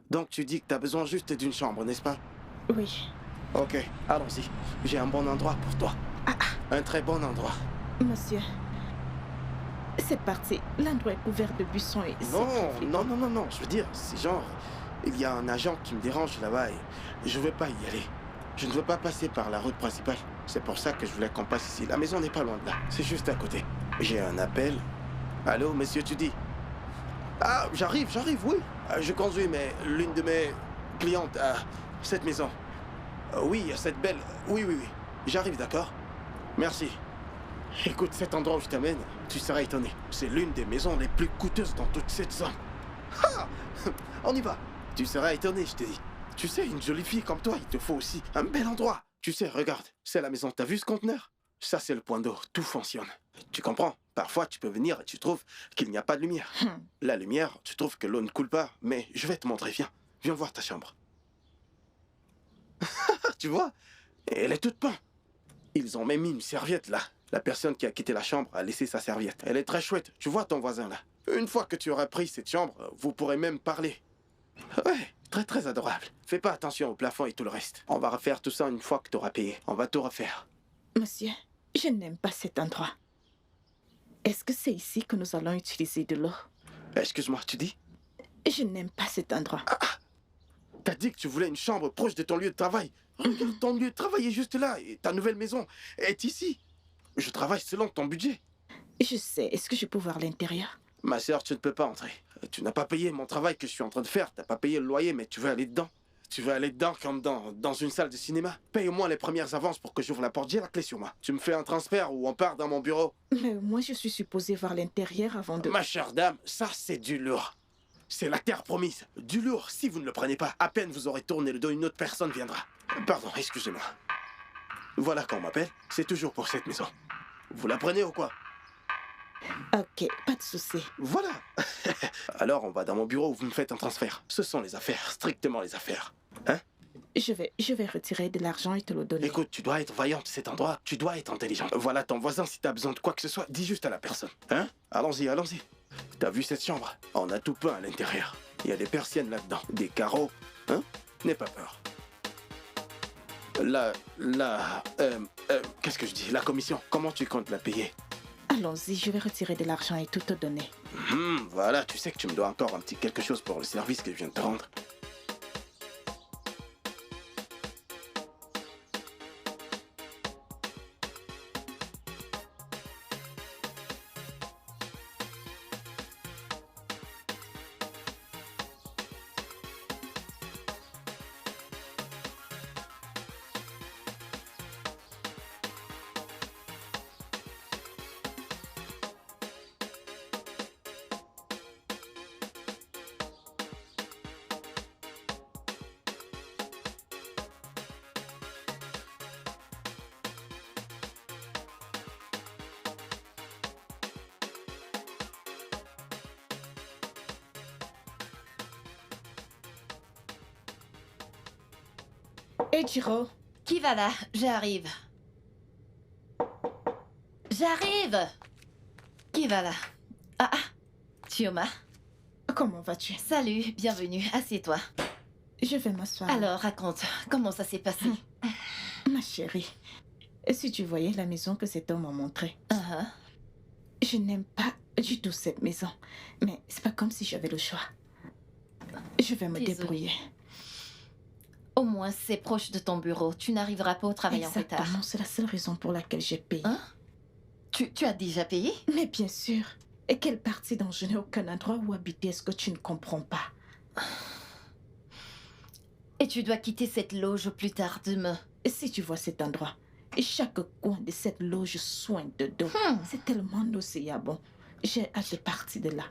Donc tu dis que t'as besoin juste d'une chambre, n'est-ce pas? Oui. Ok, allons-y. J'ai un bon endroit pour toi. Un très bon endroit. Monsieur, c'est parti. L'endroit est couvert de buissons et c'est Non, très flippant. non. Je veux dire, c'est genre... Il y a un agent qui me dérange là-bas et je veux pas y aller. Je ne veux pas passer par la route principale. C'est pour ça que je voulais qu'on passe ici. La maison n'est pas loin de là. C'est juste à côté. J'ai un appel. Allô, monsieur Tudy? Ah, j'arrive, oui. Je conduis, mais l'une de mes clientes a cette maison. Oui, cette belle... Oui. J'arrive, d'accord? Merci. Écoute, cet endroit où je t'amène, tu seras étonné. C'est l'une des maisons les plus coûteuses dans toute cette zone. Ah! On y va. Tu seras étonné, je te dis. Tu sais, une jolie fille comme toi, il te faut aussi un bel endroit. Tu sais, regarde, c'est la maison. T'as vu ce conteneur? Ça, c'est le point d'eau. Tout fonctionne. Tu comprends? Parfois, tu peux venir et tu trouves qu'il n'y a pas de lumière. La lumière, tu trouves que l'eau ne coule pas. Mais je vais te montrer, viens. Viens voir ta chambre. Tu vois? Elle est toute peinte. Ils ont même mis une serviette là. La personne qui a quitté la chambre a laissé sa serviette. Elle est très chouette. Tu vois ton voisin là? Une fois que tu auras pris cette chambre, vous pourrez même parler. Ouais, très adorable. Fais pas attention au plafond et tout le reste. On va refaire tout ça une fois que tu auras payé. On va tout refaire. Monsieur, je n'aime pas cet endroit. Est-ce que c'est ici que nous allons utiliser de l'eau? Excuse-moi, tu dis? Je n'aime pas cet endroit. T'as dit que tu voulais une chambre proche de ton lieu de travail. Regarde, ton lieu de travail est juste là et ta nouvelle maison est ici. Je travaille selon ton budget. Je sais, est-ce que je peux voir l'intérieur? Ma sœur, tu ne peux pas entrer. Tu n'as pas payé mon travail que je suis en train de faire. T'as pas payé le loyer, mais tu veux aller dedans. Tu veux aller dedans comme dans une salle de cinéma. Paye au moins les premières avances pour que j'ouvre la porte. J'ai la clé sur moi. Tu me fais un transfert ou on part dans mon bureau. Mais moi, je suis supposée voir l'intérieur avant de... Ma chère dame, ça c'est du lourd. C'est la terre promise. Du lourd, si vous ne le prenez pas, à peine vous aurez tourné le dos, une autre personne viendra. Pardon, excusez-moi. Voilà qu'on m'appelle. C'est toujours pour cette maison. Vous la prenez ou quoi? Ok, pas de souci. Voilà. Alors on va dans mon bureau où vous me faites un transfert. Ce sont les affaires, strictement les affaires. Hein? Je vais retirer de l'argent et te le donner. Écoute, tu dois être vaillante cet endroit. Tu dois être intelligente. Voilà ton voisin, si t'as besoin de quoi que ce soit, dis juste à la personne. Hein? Allons-y. T'as vu cette chambre? On a tout peint à l'intérieur. Il y a des persiennes là-dedans, des carreaux. Hein? N'aie pas peur. Qu'est-ce que je dis? La commission, comment tu comptes la payer? Allons-y, je vais retirer de l'argent et tout te donner. Voilà, tu sais que tu me dois encore un petit quelque chose pour le service que je viens de te rendre. Hey Jiro, Qui va là? J'arrive. J'arrive! Qui va là? Ah, Chioma. comment vas-tu? Salut, bienvenue, assieds-toi. Je vais m'asseoir. Alors, raconte, comment ça s'est passé? Ma chérie, si tu voyais la maison que cet homme m'a montrée. Uh-huh. Je n'aime pas du tout cette maison. Mais c'est pas comme si j'avais le choix. Je vais me Désolée. débrouiller. Au moins, c'est proche de ton bureau. Tu n'arriveras pas au travail en retard. Exactement, c'est la seule raison pour laquelle j'ai payé. Hein? Tu as déjà payé? Mais bien sûr. Et quelle partie dont je n'ai aucun endroit où habiter est-ce que tu ne comprends pas? Et tu dois quitter cette loge plus tard demain. Et si tu vois cet endroit, et chaque coin de cette loge soigne de dos, c'est tellement nauséabond. J'ai hâte de partir de là.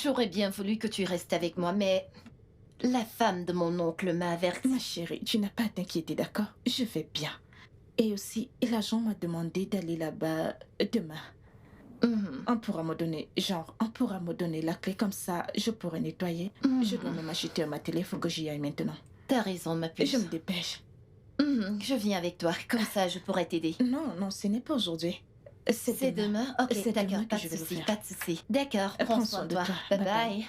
J'aurais bien voulu que tu restes avec moi, mais la femme de mon oncle m'a averti. Ma chérie, tu n'as pas à t'inquiéter, d'accord? Je vais bien. Et aussi, l'agent m'a demandé d'aller là-bas demain. On pourra me donner la clé, comme ça, je pourrai nettoyer. Je dois même acheter ma télé, il faut que j'y aille maintenant. T'as raison, ma puce. Je me dépêche. Je viens avec toi, comme ça je pourrais t'aider. Non, ce n'est pas aujourd'hui. C'est demain? Ok, C'est d'accord, demain pas que de je vais le souci, faire. pas de souci. D'accord, prends soin de toi. Bye bye.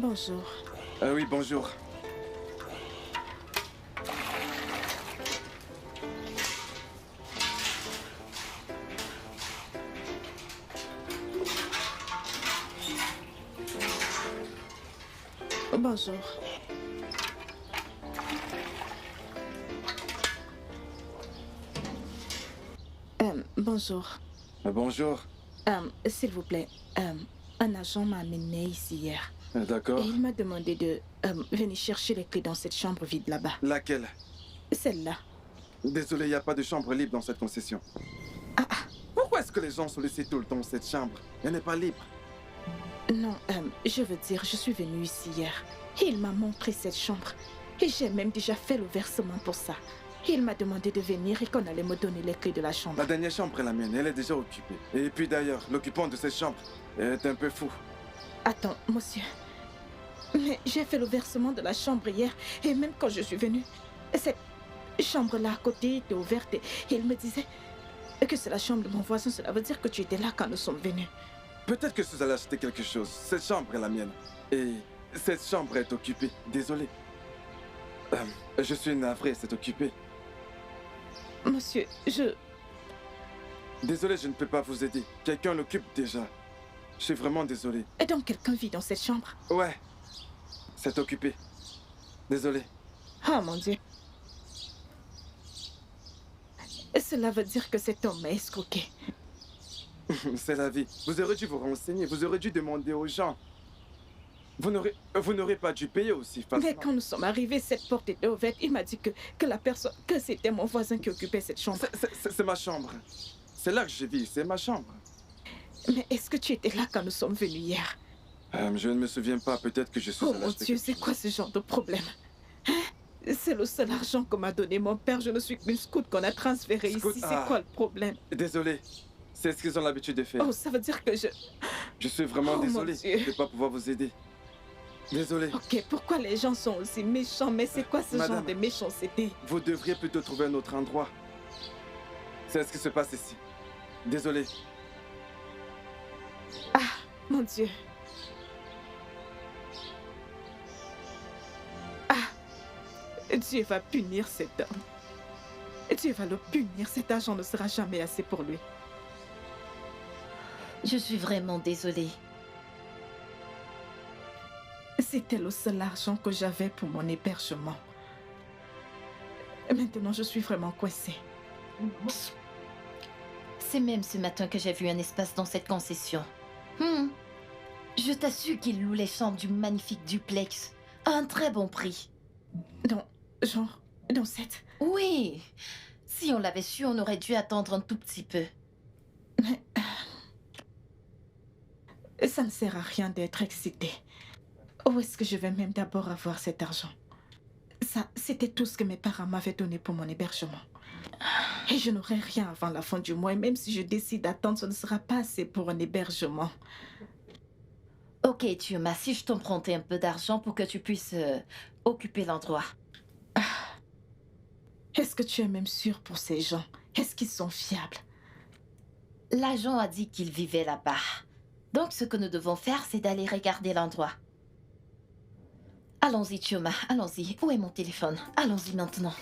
Bonjour. Oui, bonjour. Bonjour. Bonjour. Bonjour. S'il vous plaît, un agent m'a amené ici hier. D'accord. Et il m'a demandé de venir chercher les clés dans cette chambre vide là-bas. Laquelle? Celle-là. Désolé, il n'y a pas de chambre libre dans cette concession. Pourquoi est-ce que les gens sont laissés tout le temps dans cette chambre? Elle n'est pas libre. Non, je veux dire, je suis venue ici hier. Et il m'a montré cette chambre. Et j'ai même déjà fait le versement pour ça. Et il m'a demandé de venir et qu'on allait me donner les clés de la chambre. La dernière chambre est la mienne, elle est déjà occupée. Et puis d'ailleurs, l'occupant de cette chambre est un peu fou. Attends, monsieur. Mais j'ai fait le versement de la chambre hier. Et même quand je suis venue, cette chambre-là à côté était ouverte. Et il me disait que c'est la chambre de mon voisin. Cela veut dire que tu étais là quand nous sommes venus. Peut-être que vous allez acheter quelque chose. Cette chambre est la mienne. Et cette chambre est occupée. Désolé. Je suis navré, c'est occupé. Monsieur, Désolé, je ne peux pas vous aider. Quelqu'un l'occupe déjà. Je suis vraiment désolé. Et donc quelqu'un vit dans cette chambre? Ouais. C'est occupé. Désolé. Oh mon Dieu. Cela veut dire que cet homme m'a escroqué. C'est la vie. Vous aurez dû vous renseigner. Vous aurez dû demander aux gens. Vous n'aurez pas dû payer aussi facilement. Mais quand nous sommes arrivés, cette porte était ouverte. Il m'a dit que c'était mon voisin qui occupait cette chambre. C'est ma chambre. C'est là que je vis. C'est ma chambre. Mais est-ce que tu étais là quand nous sommes venus hier? Je ne me souviens pas. Peut-être que je suis... Oh mon Dieu, c'est quoi ce genre de problème? C'est le seul argent que m'a donné mon père. Je ne suis qu'une scout qu'on a transféré ici. C'est quoi le problème? Désolé. C'est ce qu'ils ont l'habitude de faire. Oh, ça veut dire que Je suis vraiment désolé de ne pas pouvoir vous aider. Désolé. Ok, pourquoi les gens sont aussi méchants? Mais c'est quoi ce Madame, genre de méchanceté? Vous devriez plutôt trouver un autre endroit. C'est ce qui se passe ici. Désolé. Ah, mon Dieu. Ah, Dieu va punir cet homme. Dieu va le punir. Cet argent ne sera jamais assez pour lui. Je suis vraiment désolée. C'était le seul argent que j'avais pour mon hébergement. Maintenant, je suis vraiment coincée. C'est même ce matin que j'ai vu un espace dans cette concession. Je t'assure qu'il loue les chambres du magnifique duplex à un très bon prix. Dans cette... Oui. Si on l'avait su, on aurait dû attendre un tout petit peu. Mais... ça ne sert à rien d'être excitée. Où est-ce que je vais même d'abord avoir cet argent? Ça, c'était tout ce que mes parents m'avaient donné pour mon hébergement. Et je n'aurai rien avant la fin du mois. Et même si je décide d'attendre, ce ne sera pas assez pour un hébergement. Ok, Chioma, si je t'empruntais un peu d'argent pour que tu puisses occuper l'endroit. Est-ce que tu es même sûr pour ces gens? Est-ce qu'ils sont fiables? L'agent a dit qu'il vivait là-bas. Donc ce que nous devons faire, c'est d'aller regarder l'endroit. Allons-y, Chioma, allons-y. Où est mon téléphone? Allons-y maintenant.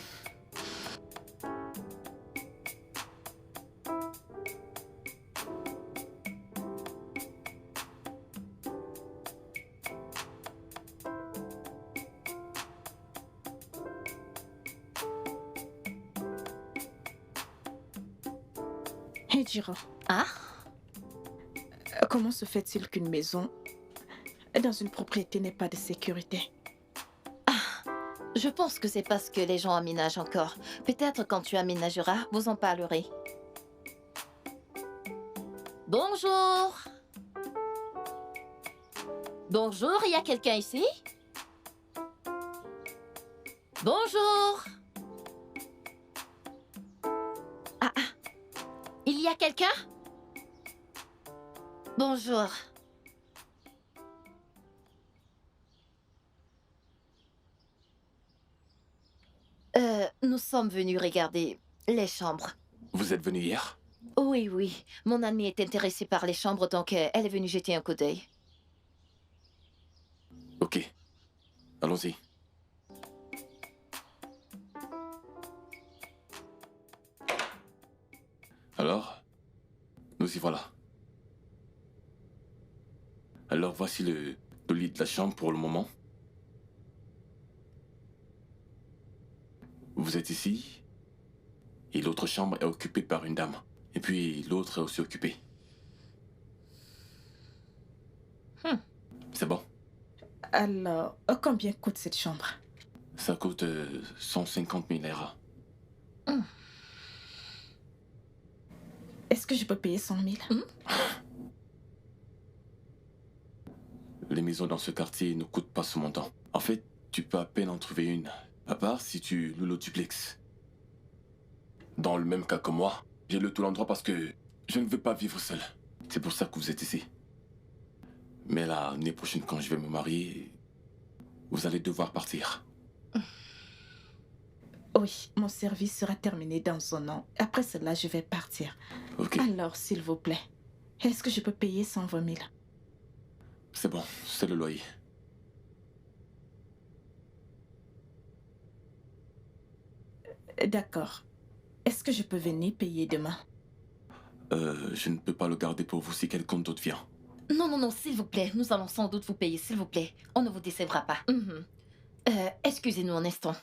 Hey, Jiro. Ah? Comment se fait-il qu'une maison dans une propriété n'ait pas de sécurité? Je pense que c'est parce que les gens aménagent encore. Peut-être quand tu aménageras, vous en parlerez. Bonjour. Bonjour, il y a quelqu'un ici? Bonjour. Il y a quelqu'un? Bonjour. Nous sommes venus regarder les chambres. Vous êtes venu hier? Oui, oui. Mon amie est intéressée par les chambres, donc elle est venue jeter un coup d'œil. Ok, allons-y. Alors, nous y voilà. Alors voici le lit de la chambre pour le moment. Vous êtes ici, et l'autre chambre est occupée par une dame. Et puis l'autre est aussi occupée. C'est bon. Alors, combien coûte cette chambre? Ça coûte 150 000 Naira. Est-ce que je peux payer 100 000? Les maisons dans ce quartier ne coûtent pas ce montant. En fait, tu peux à peine en trouver une. À part si tu loues le duplex. Dans le même cas que moi, j'ai loué tout l'endroit parce que je ne veux pas vivre seul. C'est pour ça que vous êtes ici. Mais l'année prochaine, quand je vais me marier, vous allez devoir partir. Oui, mon service sera terminé dans un an. Après cela, je vais partir. Ok, Alors, s'il vous plaît, est-ce que je peux payer 120 000? c'est bon, c'est le loyer. D'accord. Est-ce que je peux venir payer demain? Je ne peux pas le garder pour vous si quelqu'un d'autre vient. Non, non, non, s'il vous plaît. Nous allons sans doute vous payer, s'il vous plaît. On ne vous décevra pas. Excusez-nous un instant.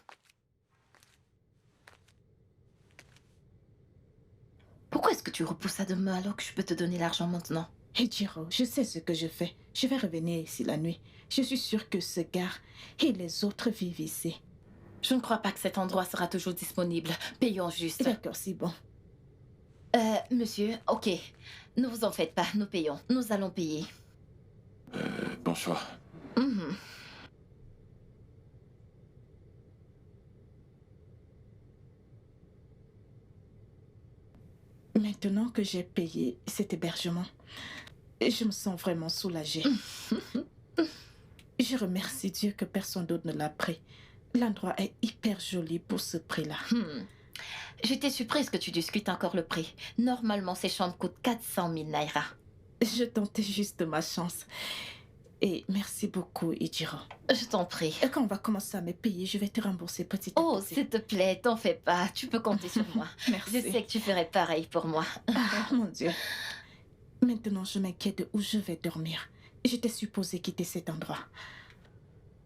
Pourquoi est-ce que tu repousses ça demain alors que je peux te donner l'argent maintenant? Ejiro, je sais ce que je fais. Je vais revenir ici la nuit. Je suis sûre que ce gars et les autres vivent ici. Je ne crois pas que cet endroit sera toujours disponible. Payons juste. D'accord, c'est bon. Monsieur, ok. Ne vous en faites pas, nous payons. Nous allons payer. Bon choix. Maintenant que j'ai payé cet hébergement, je me sens vraiment soulagée. Je remercie Dieu que personne d'autre ne l'a pris. L'endroit est hyper joli pour ce prix-là. J'étais surprise que tu discutes encore le prix. Normalement, ces chambres coûtent 400 000 Naira. Je tentais juste ma chance. Et merci beaucoup, Ejiro. Je t'en prie. Et quand on va commencer à me payer, je vais te rembourser petit à Oh, petit. s'il te plaît, t'en fais pas. Tu peux compter sur moi. Merci. Je sais que tu ferais pareil pour moi. Ah, mon Dieu. Maintenant, je m'inquiète de où je vais dormir. J'étais supposée quitter cet endroit.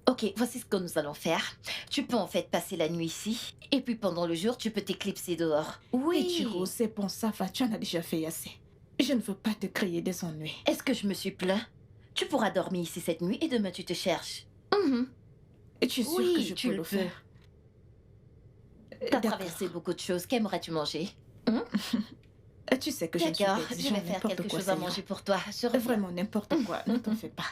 Ok, voici ce que nous allons faire. Tu peux en fait passer la nuit ici. Et puis pendant le jour, tu peux t'éclipser dehors. Oui. Ejiro, c'est bon, ça va. Tu en as déjà fait assez. Je ne veux pas te créer des ennuis. Est-ce que je me suis plaint? Tu pourras dormir ici cette nuit et demain tu te cherches. Et tu es sûre Oui, que je tu peux le le peux. faire? T'as D'accord. traversé beaucoup de choses. Qu'aimerais-tu manger? Tu sais que je ne suis D'accord, pas je exigeante, vais faire n'importe quelque quoi, chose à ça ira. manger pour toi. Je reviens. Vraiment n'importe quoi, ne t'en fais pas.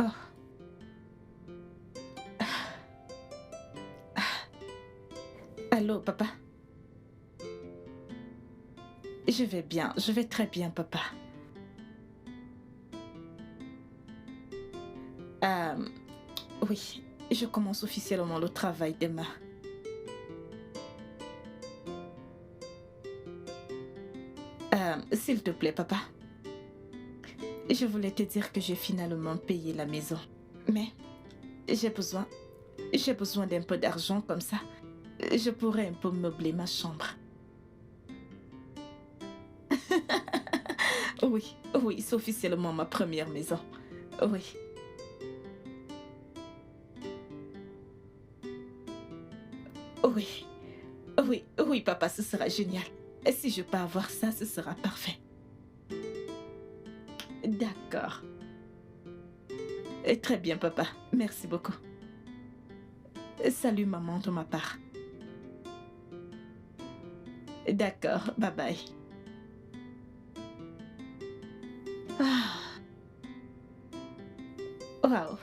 Oh. Allô, papa? Je vais bien, je vais très bien, papa. Oui, je commence officiellement le travail demain. S'il te plaît, papa. Je voulais te dire que j'ai finalement payé la maison. Mais j'ai besoin d'un peu d'argent comme ça. Je pourrais un peu meubler ma chambre. Oui, oui, c'est officiellement ma première maison. Oui. Oui, oui, oui, papa, ce sera génial. Et si je peux avoir ça, ce sera parfait. D'accord. Très bien, papa. Merci beaucoup. Salut, maman, de ma part. D'accord, bye bye. Ah. Wow.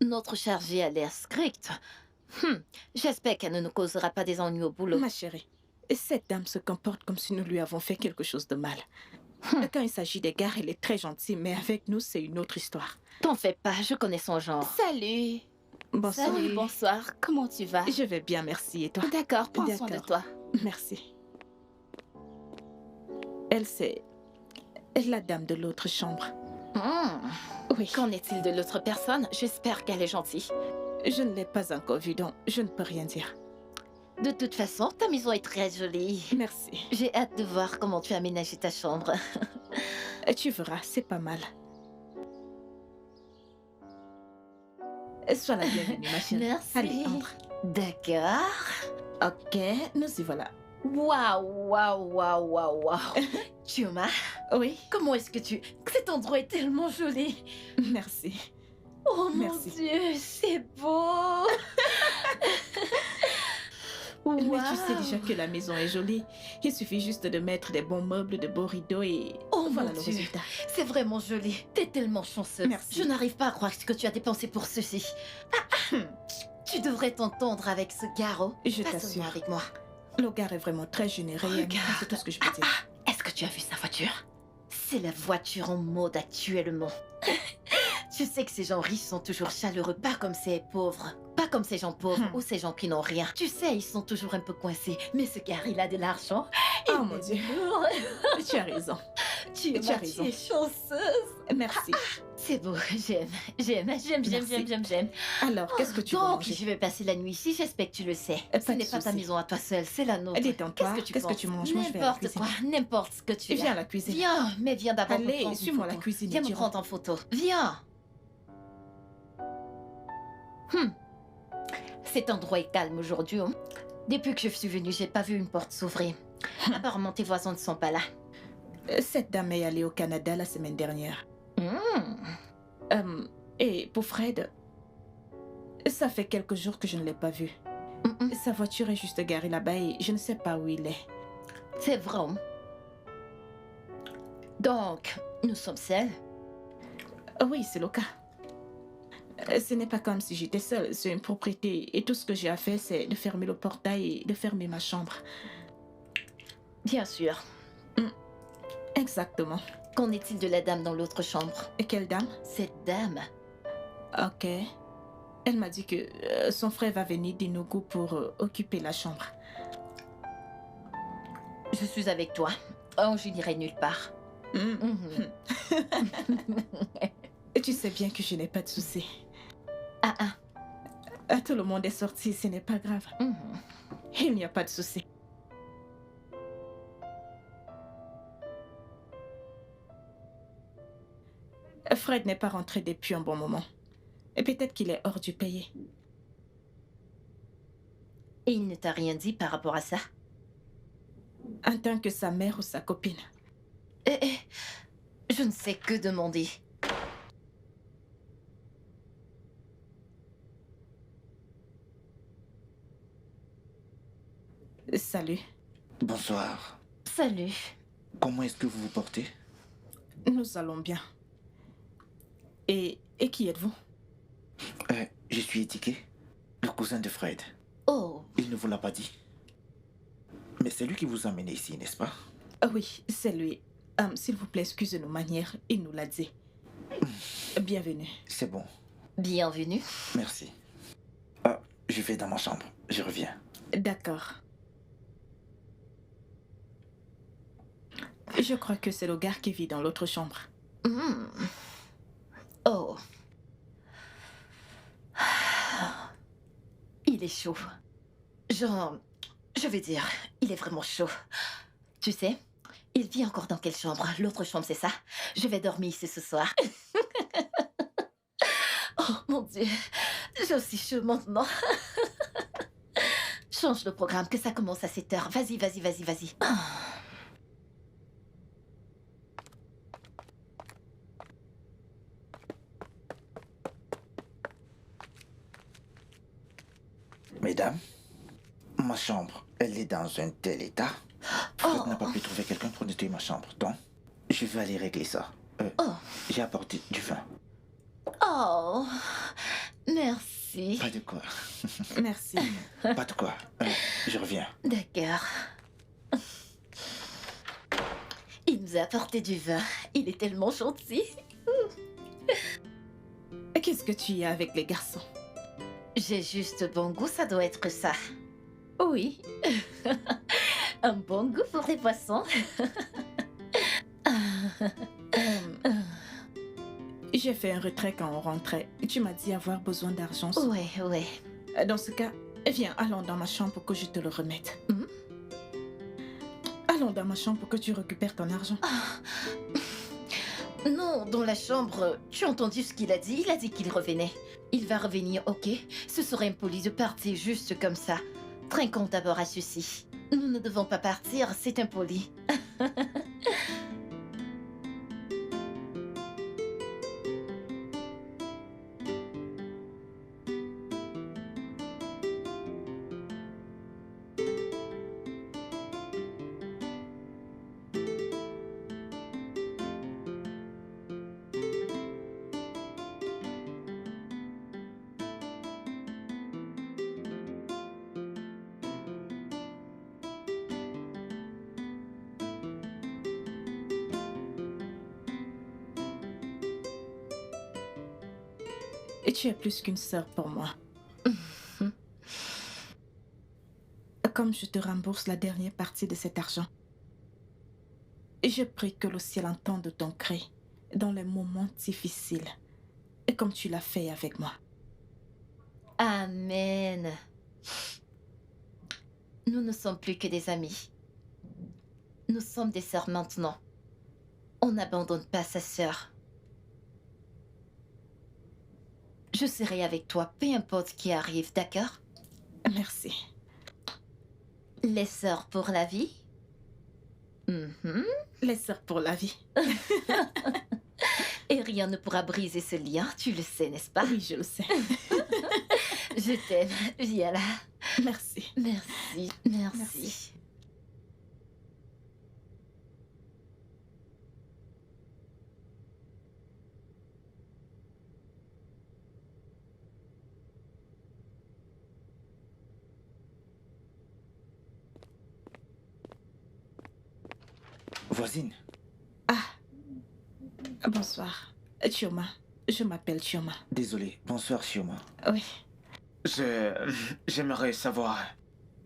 Notre chargée a l'air stricte. J'espère qu'elle ne nous causera pas des ennuis au boulot. Ma chérie, cette dame se comporte comme si nous lui avons fait quelque chose de mal. Quand il s'agit des gars, elle est très gentille, mais avec nous, c'est une autre histoire. T'en fais pas, je connais son genre. Salut. Bonsoir. Salut, bonsoir. Comment tu vas? Je vais bien, merci. Et toi? D'accord, prends soin de D'accord. toi. Merci. Elle, c'est la dame de l'autre chambre. Oui. Qu'en est-il de l'autre personne? J'espère qu'elle est gentille. Je ne l'ai pas encore vue, donc je ne peux rien dire. De toute façon, ta maison est très jolie. Merci. J'ai hâte de voir comment tu as aménagé ta chambre. Tu verras, c'est pas mal. Sois la bienvenue, ma chérie. Merci. Allez, entre. D'accord. Ok, nous y voilà. Waouh, waouh, waouh, waouh, waouh. Chioma, Oui, comment est-ce que tu... Cet endroit est tellement joli. merci. Oh Merci. mon Dieu, c'est beau. Mais tu Waouh. sais déjà que la maison est jolie. Il suffit juste de mettre des bons meubles, de beaux rideaux et Oh voilà mon le Dieu. résultat. C'est vraiment joli. T'es tellement chanceuse. Merci. Je n'arrive pas à croire ce que tu as dépensé pour ceci. Tu devrais t'entendre avec ce garrot. Je Pas t'assure. seulement avec moi. Le gars est vraiment très généreux et amical, Regarde. c'est tout ce que je peux dire. Est-ce que tu as vu sa voiture? C'est la voiture en mode actuellement. Tu sais que ces gens riches sont toujours chaleureux, pas comme ces pauvres. Pas comme ces gens pauvres ou ces gens qui n'ont rien. Tu sais, ils sont toujours un peu coincés. Mais ce gars, il a de l'argent. Oh Il mon est Dieu. lourd. Tu as raison. Tu Tu as raison. es chanceuse. Merci. C'est beau, j'aime. Merci. Alors, qu'est-ce que tu veux Donc, manger? je vais passer la nuit ici, j'espère que tu le sais. Pas Ce de n'est pas ta souci. maison à toi seule, c'est la nôtre. Détends-toi. Qu'est-ce que tu penses? manges? Moi, je vais à la N'importe cuisine. quoi, n'importe ce que tu Viens à as. la cuisine. Viens, mais viens d'abord me Allez, prendre une suis-moi à la photo. cuisine. Viens et me tu prendre en photo. Viens. Cet endroit est calme aujourd'hui. Hein. Depuis que je suis venue, j'ai pas vu une porte s'ouvrir. Apparemment, tes voisins ne sont pas là. Cette dame est allée au Canada la semaine dernière. Hmm. Et pour Fred, ça fait quelques jours que je ne l'ai pas vu. Sa voiture est juste garée là-bas et je ne sais pas où il est. C'est vrai. Hein. Donc, nous sommes seuls. Oui, c'est le cas. Ce n'est pas comme si j'étais seule. C'est une propriété et tout ce que j'ai à faire, c'est de fermer le portail et de fermer ma chambre. Bien sûr. Exactement. Qu'en est-il de la dame dans l'autre chambre? Et quelle dame? Cette dame? Ok. Elle m'a dit que son frère va venir d'Inugu pour occuper la chambre. Je suis avec toi. Oh, je n'irai nulle part. Mhm. Et tu sais bien que je n'ai pas de soucis. Tout le monde est sorti, ce n'est pas grave. Mhm. Il n'y a pas de soucis. Fred n'est pas rentré depuis un bon moment. Et peut-être qu'il est hors du pays. Et il ne t'a rien dit par rapport à ça? En tant que sa mère ou sa copine. Je ne sais que demander. Salut. Bonsoir. Salut. Comment est-ce que vous vous portez? Nous allons bien. Et qui êtes-vous? Je suis Étiqué, le cousin de Fred. Oh, Il ne vous l'a pas dit. Mais c'est lui qui vous a amené ici, n'est-ce pas? Oui, c'est lui. S'il vous plaît, excusez nos manières, il nous l'a dit. Bienvenue. C'est bon, bienvenue. merci. Je vais dans ma chambre, je reviens. D'accord. Je crois que c'est le gars qui vit dans l'autre chambre. Hmm. Oh. Il est chaud. Genre, je vais dire, il est vraiment chaud. Tu sais, il vit encore dans quelle chambre? L'autre chambre, c'est ça? Je vais dormir ici ce soir. Oh mon Dieu, j'ai aussi chaud maintenant. Change le programme, que ça commence à 7 heures. Vas-y. Mesdames, ma chambre, elle est dans un tel état. Fred n'a pas pu trouver quelqu'un pour nettoyer ma chambre. Donc, je vais aller régler ça. J'ai apporté du vin. Oh, Merci. Pas de quoi. Merci. Pas de quoi. Je reviens. D'accord. Il nous a apporté du vin. Il est tellement gentil. Qu'est-ce que tu y as avec les garçons? J'ai juste bon goût, ça doit être ça. Oui. Un bon goût pour les poissons. J'ai fait un retrait quand on rentrait. Tu m'as dit avoir besoin d'argent. Ouais. Dans ce cas, viens, allons dans ma chambre pour que je te le remette. Mhm. Allons dans ma chambre pour que tu récupères ton argent. Non, dans la chambre, tu as entendu ce qu'il a dit? Il a dit qu'il revenait. Il va revenir, ok? Ce serait impoli de partir juste comme ça. Trinquons d'abord à ceci. Nous ne devons pas partir, c'est impoli. Et tu es plus qu'une sœur pour moi. Comme je te rembourse la dernière partie de cet argent, je prie que le ciel entende ton cri dans les moments difficiles, et comme tu l'as fait avec moi. Amen. Nous ne sommes plus que des amis. Nous sommes des sœurs maintenant. On n'abandonne pas sa sœur. Je serai avec toi, peu importe qui arrive, d'accord? Merci. Les sœurs pour la vie? Mhm. Les sœurs pour la vie. Et rien ne pourra briser ce lien, tu le sais, n'est-ce pas? Oui, je le sais. Je t'aime, viens là. Merci. Merci. Merci. Voisine, Bonsoir. Chioma. Je m'appelle Chioma. désolé. Bonsoir, Chioma. Oui. J'aimerais savoir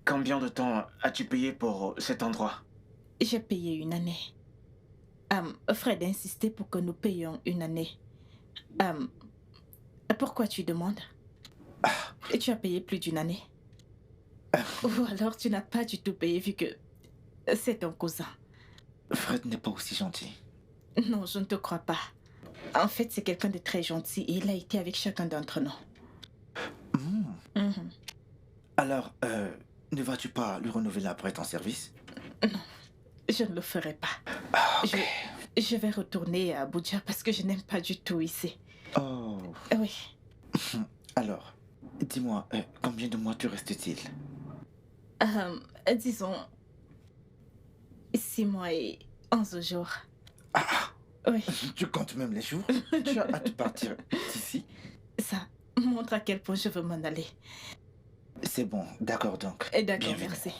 combien de temps as-tu payé pour cet endroit? J'ai payé une année. Fred a insisté pour que nous payions une année. Pourquoi tu demandes? Et tu as payé plus d'une année? Ou alors tu n'as pas du tout payé vu que c'est ton cousin? Fred n'est pas aussi gentil. Non, je ne te crois pas. En fait, c'est quelqu'un de très gentil et il a été avec chacun d'entre nous. Mhm. Alors, ne vas-tu pas lui renouveler après ton service? Non, je ne le ferai pas. Ok. Je vais retourner à Abuja parce que je n'aime pas du tout ici. Oh. Oui. Alors, dis-moi, combien de mois tu restes-t-il? Disons 6 mois et 11 jours. Oui. Tu comptes même les jours? Tu as hâte de partir d'ici? Ça montre à quel point je veux m'en aller. C'est bon, d'accord donc. D'accord, Bienvenue. merci.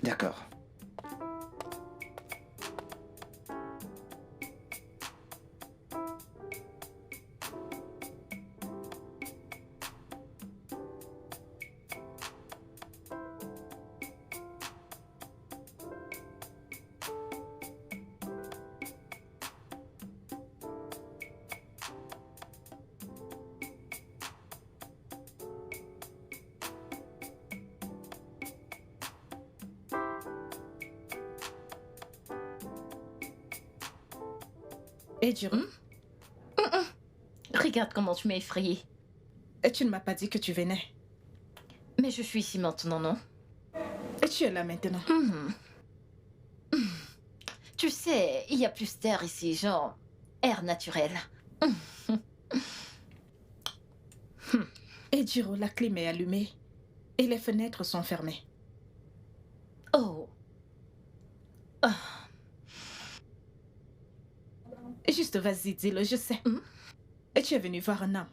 D'accord. Et Jiro, Regarde comment tu m'as effrayée. tu ne m'as pas dit que tu venais. Mais je suis ici maintenant, non? Et tu es là maintenant. Tu sais, il y a plus d'air ici, genre air naturel. Et Jiro, la clim est allumée et les fenêtres sont fermées. Oh. Juste vas-y, dis-le, je sais. Et tu es venu voir un homme.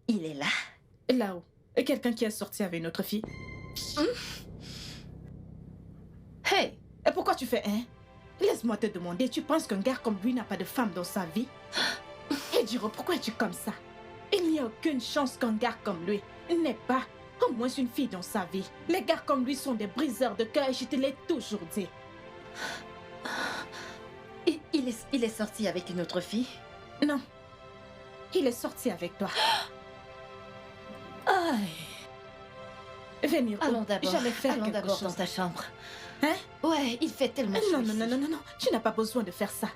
Il est là. Là-haut. Quelqu'un qui est sorti avec une autre fille. Hey! Et pourquoi tu fais hein? Laisse-moi te demander, tu penses qu'un gars comme lui n'a pas de femme dans sa vie? Et Jiro, pourquoi es-tu comme ça? Il n'y a aucune chance qu'un gars comme lui n'ait pas au moins une fille dans sa vie. Les gars comme lui sont des briseurs de cœur et je te l'ai toujours dit. Il est sorti avec une autre fille? Non. Il est sorti avec toi. Aïe. Venir. Allons d'abord. J'allais faire Allons quelque d'abord chose. dans ta chambre. Hein? Ouais, il fait tellement chaud. Non. Tu n'as pas besoin de faire ça.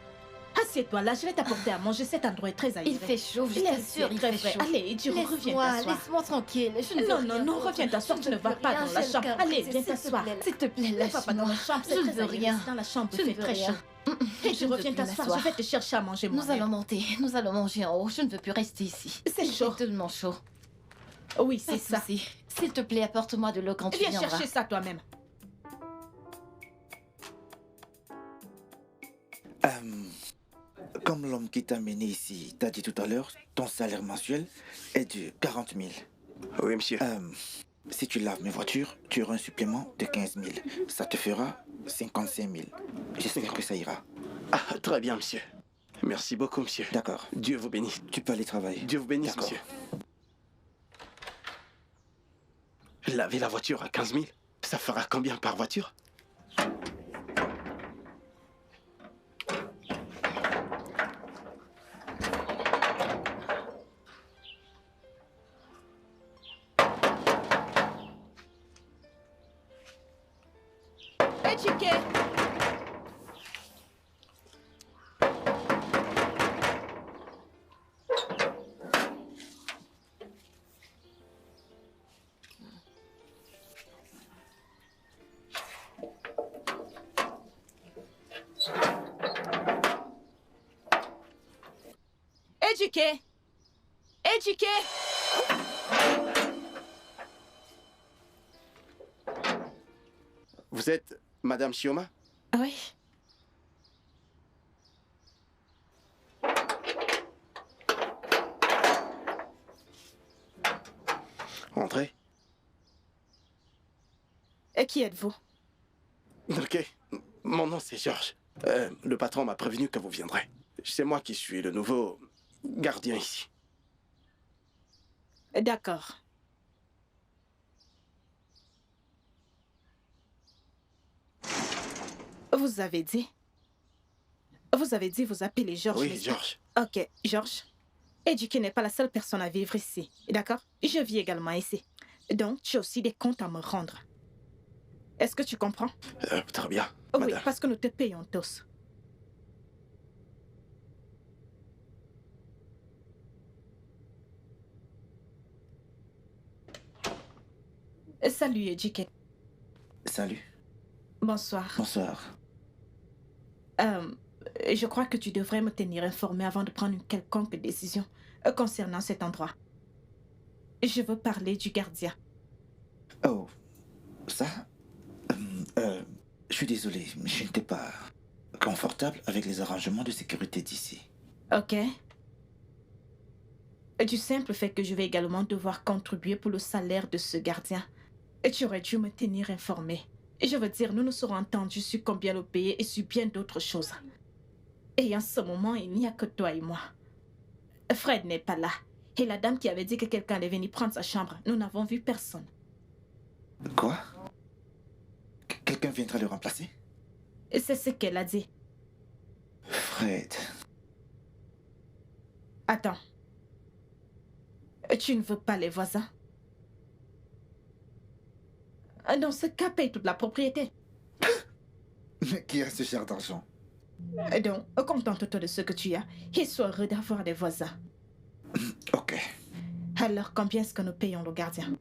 Assieds-toi là, je vais t'apporter à manger. Cet endroit est très aéré. Il fait chaud, je t'assure, il fait chaud. Allez, tu reviens t'asseoir. Laisse-moi tranquille. Je ne veux rien Non, d'autre. reviens t'asseoir. Tu ne vas pas dans la chambre. Allez, viens t'asseoir. S'il te plaît, Ne va pas dans la chambre, c'est Je ne très veux aéré. rien. Dans la chambre, Je il ne fait veux très rien. chaud. Et Je ne veux reviens plus t'asseoir. Je m'asseoir. vais te chercher à manger moi. Nous allons monter. Nous allons manger en haut. Je ne veux plus rester ici. C'est Il chaud. fait tellement chaud. Oui, Pas c'est de ça. souci. S'il te plaît, apporte-moi de l'eau quand tu Viens viendras. chercher ça toi-même. Comme l'homme qui t'a amené ici t'a dit tout à l'heure, ton salaire mensuel est de 40 000. Oui, monsieur. Si tu laves mes voitures, tu auras un supplément de 15 000. Ça te fera 55 000. J'espère que ça ira. Ah, très bien, monsieur. Merci beaucoup, monsieur. D'accord. Dieu vous bénisse. Tu peux aller travailler. Dieu vous bénisse, D'accord. monsieur. Laver la voiture à 15 000, ça fera combien par voiture? Éduqué. Éduqué. Éduqué. Vous êtes Madame Shioma? Oui. Entrez. Et qui êtes-vous? Ok. Mon nom, c'est Georges. Le patron m'a prévenu que vous viendrez. C'est moi qui suis le nouveau gardien ici. D'accord. Vous avez dit vous appelez Georges. Oui, n'est-ce pas? Georges. Ok, Georges. Éduqué n'est pas la seule personne à vivre ici, d'accord? Je vis également ici. Donc, tu as aussi des comptes à me rendre. Est-ce que tu comprends? Très bien, Oui, madame. parce que nous te payons tous. Salut, Éduqué. Salut. Bonsoir. Bonsoir. Je crois que tu devrais me tenir informé avant de prendre une quelconque décision concernant cet endroit. Je veux parler du gardien. Oh, ça Je suis désolé, mais je n'étais pas confortable avec les arrangements de sécurité d'ici. Ok. Du simple fait que je vais également devoir contribuer pour le salaire de ce gardien. Et tu aurais dû me tenir informé. Et je veux dire, nous nous serons entendus sur combien le payer et sur bien d'autres choses. Et en ce moment, il n'y a que toi et moi. Fred n'est pas là. Et la dame qui avait dit que quelqu'un allait venir prendre sa chambre, nous n'avons vu personne. Quoi? Quelqu'un viendra le remplacer? Et c'est ce qu'elle a dit. Fred. Attends. Tu ne veux pas les voisins? Dans ce cas, paye toute la propriété. Mais qui a ce genre d'argent? Donc, contente-toi de ce que tu as et sois heureux d'avoir des voisins. Ok. Alors, combien est-ce que nous payons le gardien?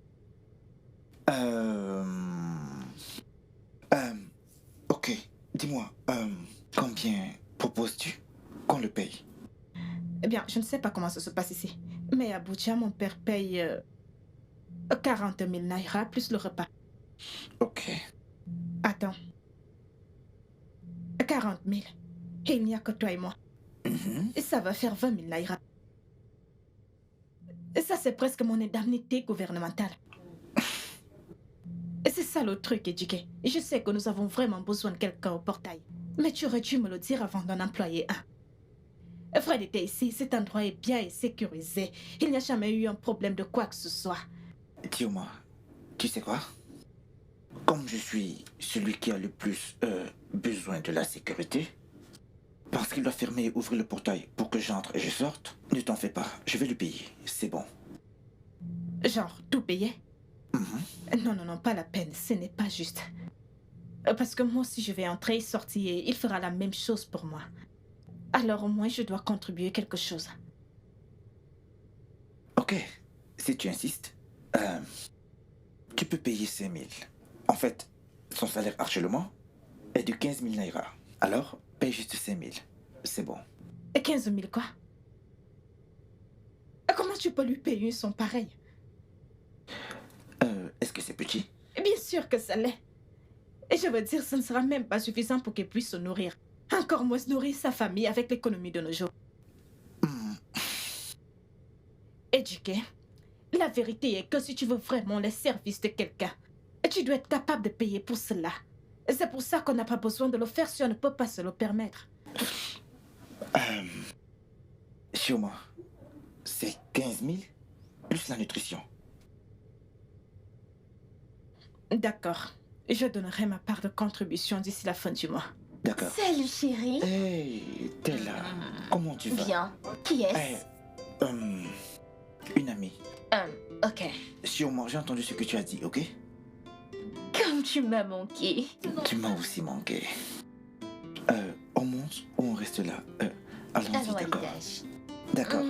Ok. Dis-moi, combien proposes-tu qu'on le paye? Eh bien, je ne sais pas comment ça se passe ici. Mais à Abuja, mon père paye 40 000 naira plus le repas. Ok. Attends. 40 000. Et il n'y a que toi et moi. Et ça va faire 20 000 naira. Et ça, c'est presque mon indemnité gouvernementale. Et c'est ça le truc, Ejike. Je sais que nous avons vraiment besoin de quelqu'un au portail. Mais tu aurais dû me le dire avant d'en employer un. Fred était ici, cet endroit est bien et sécurisé. Il n'y a jamais eu un problème de quoi que ce soit. Dis-moi, tu sais quoi? Comme je suis celui qui a le plus besoin de la sécurité, parce qu'il doit fermer et ouvrir le portail pour que j'entre et je sorte, ne t'en fais pas, je vais lui payer, c'est bon. Genre, tout payer? Non, non, non, pas la peine, ce n'est pas juste. Parce que moi aussi je vais entrer et sortir et il fera la même chose pour moi. Alors au moins je dois contribuer quelque chose. Ok, si tu insistes, tu peux payer 5 000. En fait, son salaire actuellement est de 15 000 naira. Alors, paye juste 5 000, c'est bon. Et 15 000 quoi? Comment tu peux lui payer une somme pareille? Est-ce que c'est petit? Bien sûr que ça l'est. Et je veux dire, ce ne sera même pas suffisant pour qu'il puisse se nourrir. Encore moins se nourrir sa famille avec l'économie de nos jours. Éduqué, la vérité est que si tu veux vraiment les services de quelqu'un, tu dois être capable de payer pour cela. C'est pour ça qu'on n'a pas besoin de le faire si on ne peut pas se le permettre. Chioma, c'est 15 000 plus la nutrition. D'accord. Je donnerai ma part de contribution d'ici la fin du mois. D'accord. Salut chérie. Hey, t'es là. Comment tu vas? Bien. Qui est-ce? Une amie. Ok. Chioma, j'ai entendu ce que tu as dit, ok? Comme tu m'as manqué. Tu m'as aussi manqué. On monte ou on reste là? Allons-y, Allons à d'accord? l'étage. D'accord.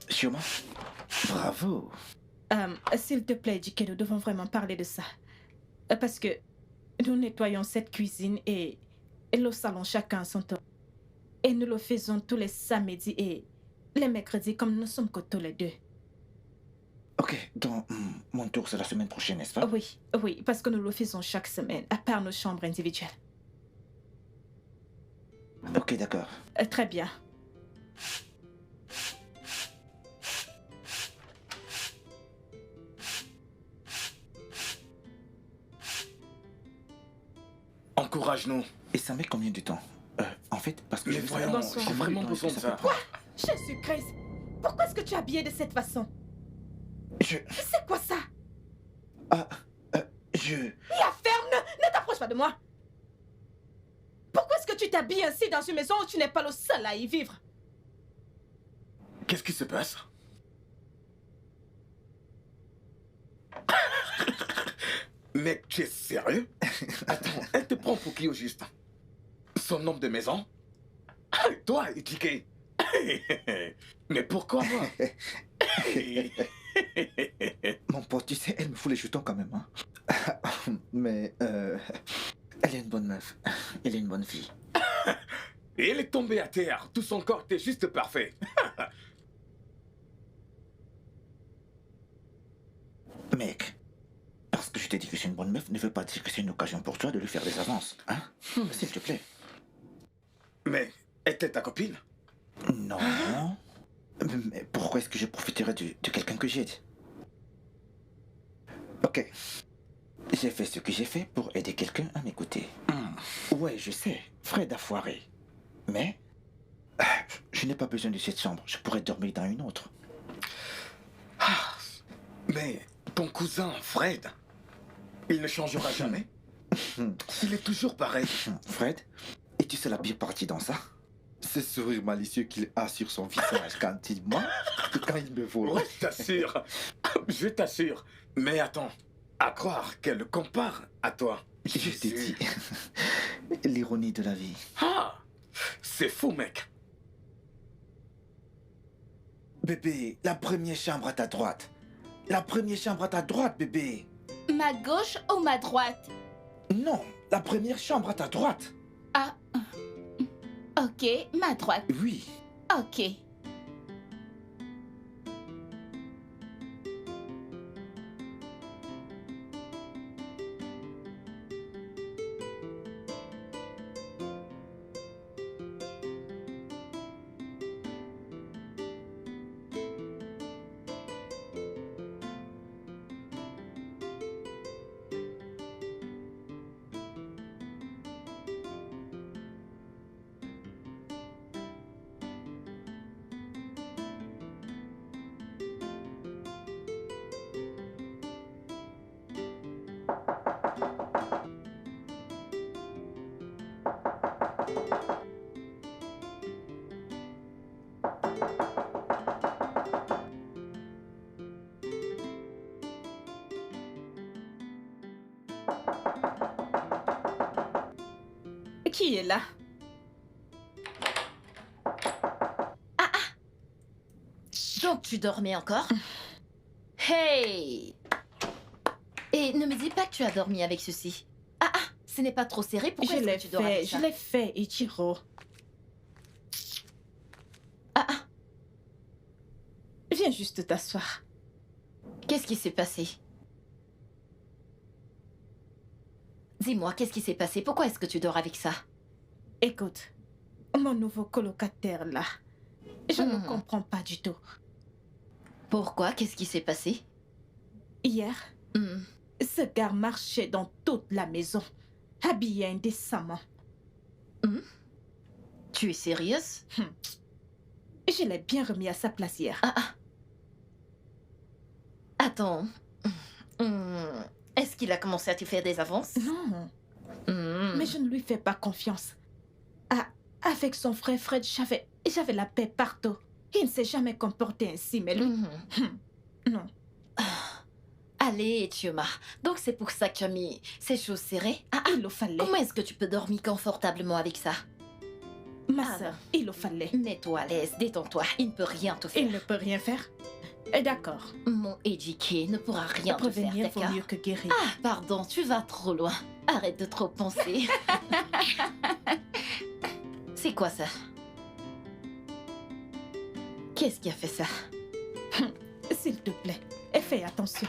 Chioma, bravo. S'il te plaît, Jike, nous devons vraiment parler de ça. Parce que nous nettoyons cette cuisine et le salon chacun à son tour. Et nous le faisons tous les samedis et les mercredis comme nous sommes que tous les deux. Ok, donc mon tour c'est la semaine prochaine, n'est-ce pas? Oui, oui, parce que nous le faisons chaque semaine, à part nos chambres individuelles. Ok, d'accord. Très bien. Encourage-nous. Et ça met combien de temps? En fait, parce que Mais voyons, j'ai vraiment besoin de ça. Quoi? Jésus-Christ! Pourquoi est-ce que tu es habillé de cette façon? C'est quoi ça? Je... Ferme! Ne t'approche pas de moi! Pourquoi est-ce que tu tu t'habilles ainsi dans une maison où tu n'es pas le seul à y vivre? Qu'est-ce qui se passe? Mec, tu es sérieux? Attends, elle te prend pour qui au juste? Son homme de maison? Toi, Ijike. Mais pourquoi moi? Mon pote, tu sais, elle me fout les jetons quand même. Hein. Mais elle est une bonne meuf. Elle est une bonne fille. Et elle est tombée à terre. Tout son corps était juste parfait. Mec, parce que je t'ai dit que c'est une bonne meuf ne veut pas dire que c'est une occasion pour toi de lui faire des avances. Hein? S'il te plaît. Mais était ta copine? Non. Mais pourquoi est-ce que je profiterais de quelqu'un que j'aide? Ok. J'ai fait ce que j'ai fait pour aider quelqu'un à m'écouter. Ouais, je sais. Fred a foiré. Mais je n'ai pas besoin de cette chambre. Je pourrais dormir dans une autre. Mais ton cousin, Fred, il ne changera jamais. Il est toujours pareil. Fred, es-tu c'est la pire partie dans ça? Ce sourire malicieux qu'il a sur son visage quand il ment et quand il me vole. Ouais, je t'assure. Je t'assure. Mais attends, à croire qu'elle le compare à toi. Je t'ai dit. L'ironie de la vie. Ah, c'est fou, mec. Bébé, la première chambre à ta droite. La première chambre à ta droite, bébé. Ma gauche ou ma droite? Non, la première chambre à ta droite. Ah. Ok, ma droite. Oui. Ok. Qui est là? Donc tu dormais encore? Hey! Et ne me dis pas que tu as dormi avec ceci. Ce n'est pas trop serré, pourquoi Je est-ce l'ai que tu dors fait, avec ça? je l'ai fait, Ichiro. Viens juste t'asseoir. Qu'est-ce qui s'est passé? Dis-moi, qu'est-ce qui s'est passé? Pourquoi est-ce que tu dors avec ça? Écoute, mon nouveau colocataire là, je ne comprends pas du tout. Pourquoi? Qu'est-ce qui s'est passé? Hier, ce gars marchait dans toute la maison, habillé indécemment. Tu es sérieuse? Je l'ai bien remis à sa place hier. Attends. Est-ce qu'il a commencé à te faire des avances? Non. Mais je ne lui fais pas confiance. Avec son frère Fred, j'avais la paix partout. Il ne s'est jamais comporté ainsi, mais lui... Non. Allez, Chioma. Donc c'est pour ça que tu as mis ces choses serrées? Il le fallait. Comment est-ce que tu peux dormir confortablement avec ça? Ma soeur, il le fallait. Mets-toi à l'aise, détends-toi. Il ne peut rien te faire. Il ne peut rien faire? D'accord. Mon Ejike ne pourra rien te faire, Prévenir vaut d'accord? mieux que guérir. Pardon, tu vas trop loin. Arrête de trop penser. C'est quoi ça? Qu'est-ce qui a fait ça? S'il te plaît, fais attention.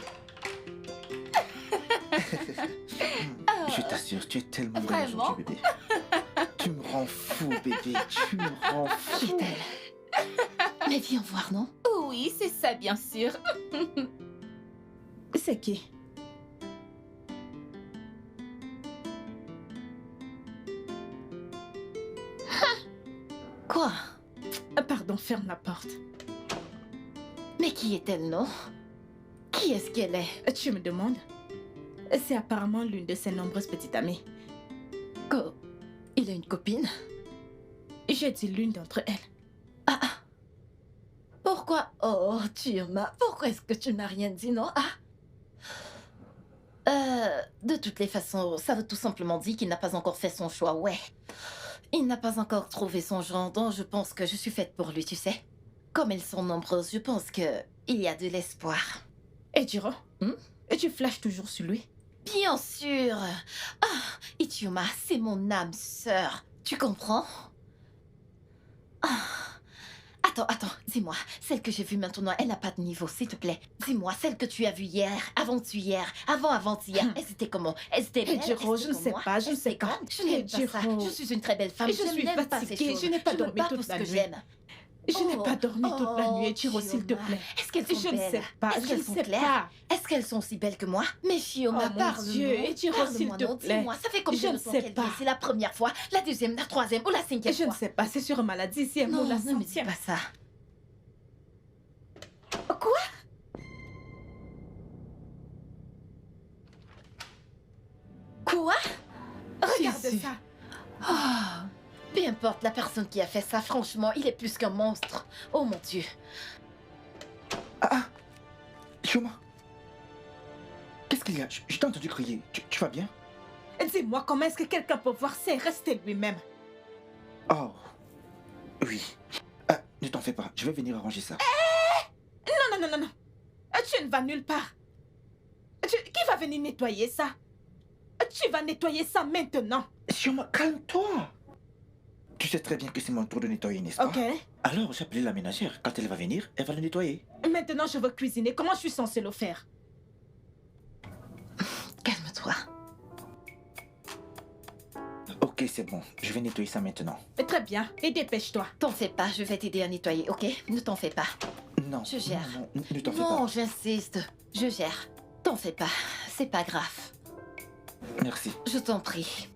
Je t'assure, tu es tellement bonne Vraiment? aujourd'hui, bébé. Tu me rends fou, bébé. Tu me rends fou. Mais viens voir, non? Oui, c'est ça, bien sûr. C'est qui? Quoi? Pardon, ferme la porte. Mais qui est-elle, non? Qui est-ce qu'elle est? Tu me demandes? C'est apparemment l'une de ses nombreuses petites amies. Il Il a une copine? J'ai dit l'une d'entre elles. Ah, ah. Pourquoi? Oh, Turma, pourquoi est-ce que tu m'as rien dit, non? Ah. De toutes les façons, ça veut tout simplement dire qu'il n'a pas encore fait son choix, ouais. Il n'a pas encore trouvé son genre, donc je pense que je suis faite pour lui, tu sais. Comme elles sont nombreuses, je pense que il y a de l'espoir. Et Jiro, et tu flashes toujours sur lui? Bien sûr. Ah, Ichioma, c'est mon âme sœur. Tu comprends? Ah. Attends, dis-moi. Celle que j'ai vue maintenant, elle n'a pas de niveau, s'il te plaît. Dis-moi, celle que tu as vue hier, avant-hier, avant-avant-hier, elle était comment? Elle était belle? Jiro, je ne sais pas, je ne sais pas. Je n'aime pas ça. Je suis une très belle femme. Je suis fatiguée, je n'ai pas dormi toute la nuit. Je n'ai pas dormi toute la nuit, Jiro, s'il te plaît. Est-ce qu'elles sont belles? Je ne sais pas, Est-ce je qu'elles ne sont sais claires? pas. Est-ce qu'elles sont aussi belles que moi? Mais Chioma, parle-moi. Jiro, s'il te plaît. Dis-moi, ça fait combien de temps qu'elle pas. vit? C'est la première fois, la deuxième, la troisième ou la cinquième fois? Je ne sais pas, c'est sûrement la 10e ou la Non, ne me dis 100e. pas ça. Quoi? Regarde Jésus. ça. Ah, peu importe la personne qui a fait ça, franchement, il est plus qu'un monstre. Oh mon Dieu. Ah, Chioma. Qu'est-ce qu'il y a? Je t'ai entendu crier. Tu vas bien? Dis-moi, comment est-ce que quelqu'un peut voir ça et rester lui-même? Oh, oui. Ah, ne t'en fais pas, je vais venir arranger ça. Non. Tu ne vas nulle part. Qui va venir nettoyer ça? Tu vas nettoyer ça maintenant. Chioma, calme-toi. Tu sais très bien que c'est mon tour de nettoyer, n'est-ce pas? Ok. Alors, j'ai appelé la ménagère. Quand elle va venir, elle va le nettoyer. Maintenant, je veux cuisiner. Comment je suis censée le faire? Calme-toi. Ok, c'est bon. Je vais nettoyer ça maintenant. Très bien. Et dépêche-toi. T'en fais pas, je vais t'aider à nettoyer, ok? Ne t'en fais pas. Non. Je gère. Non, ne t'en fais Non, pas. j'insiste. Je gère. T'en fais pas. C'est pas grave. Merci. Je t'en prie.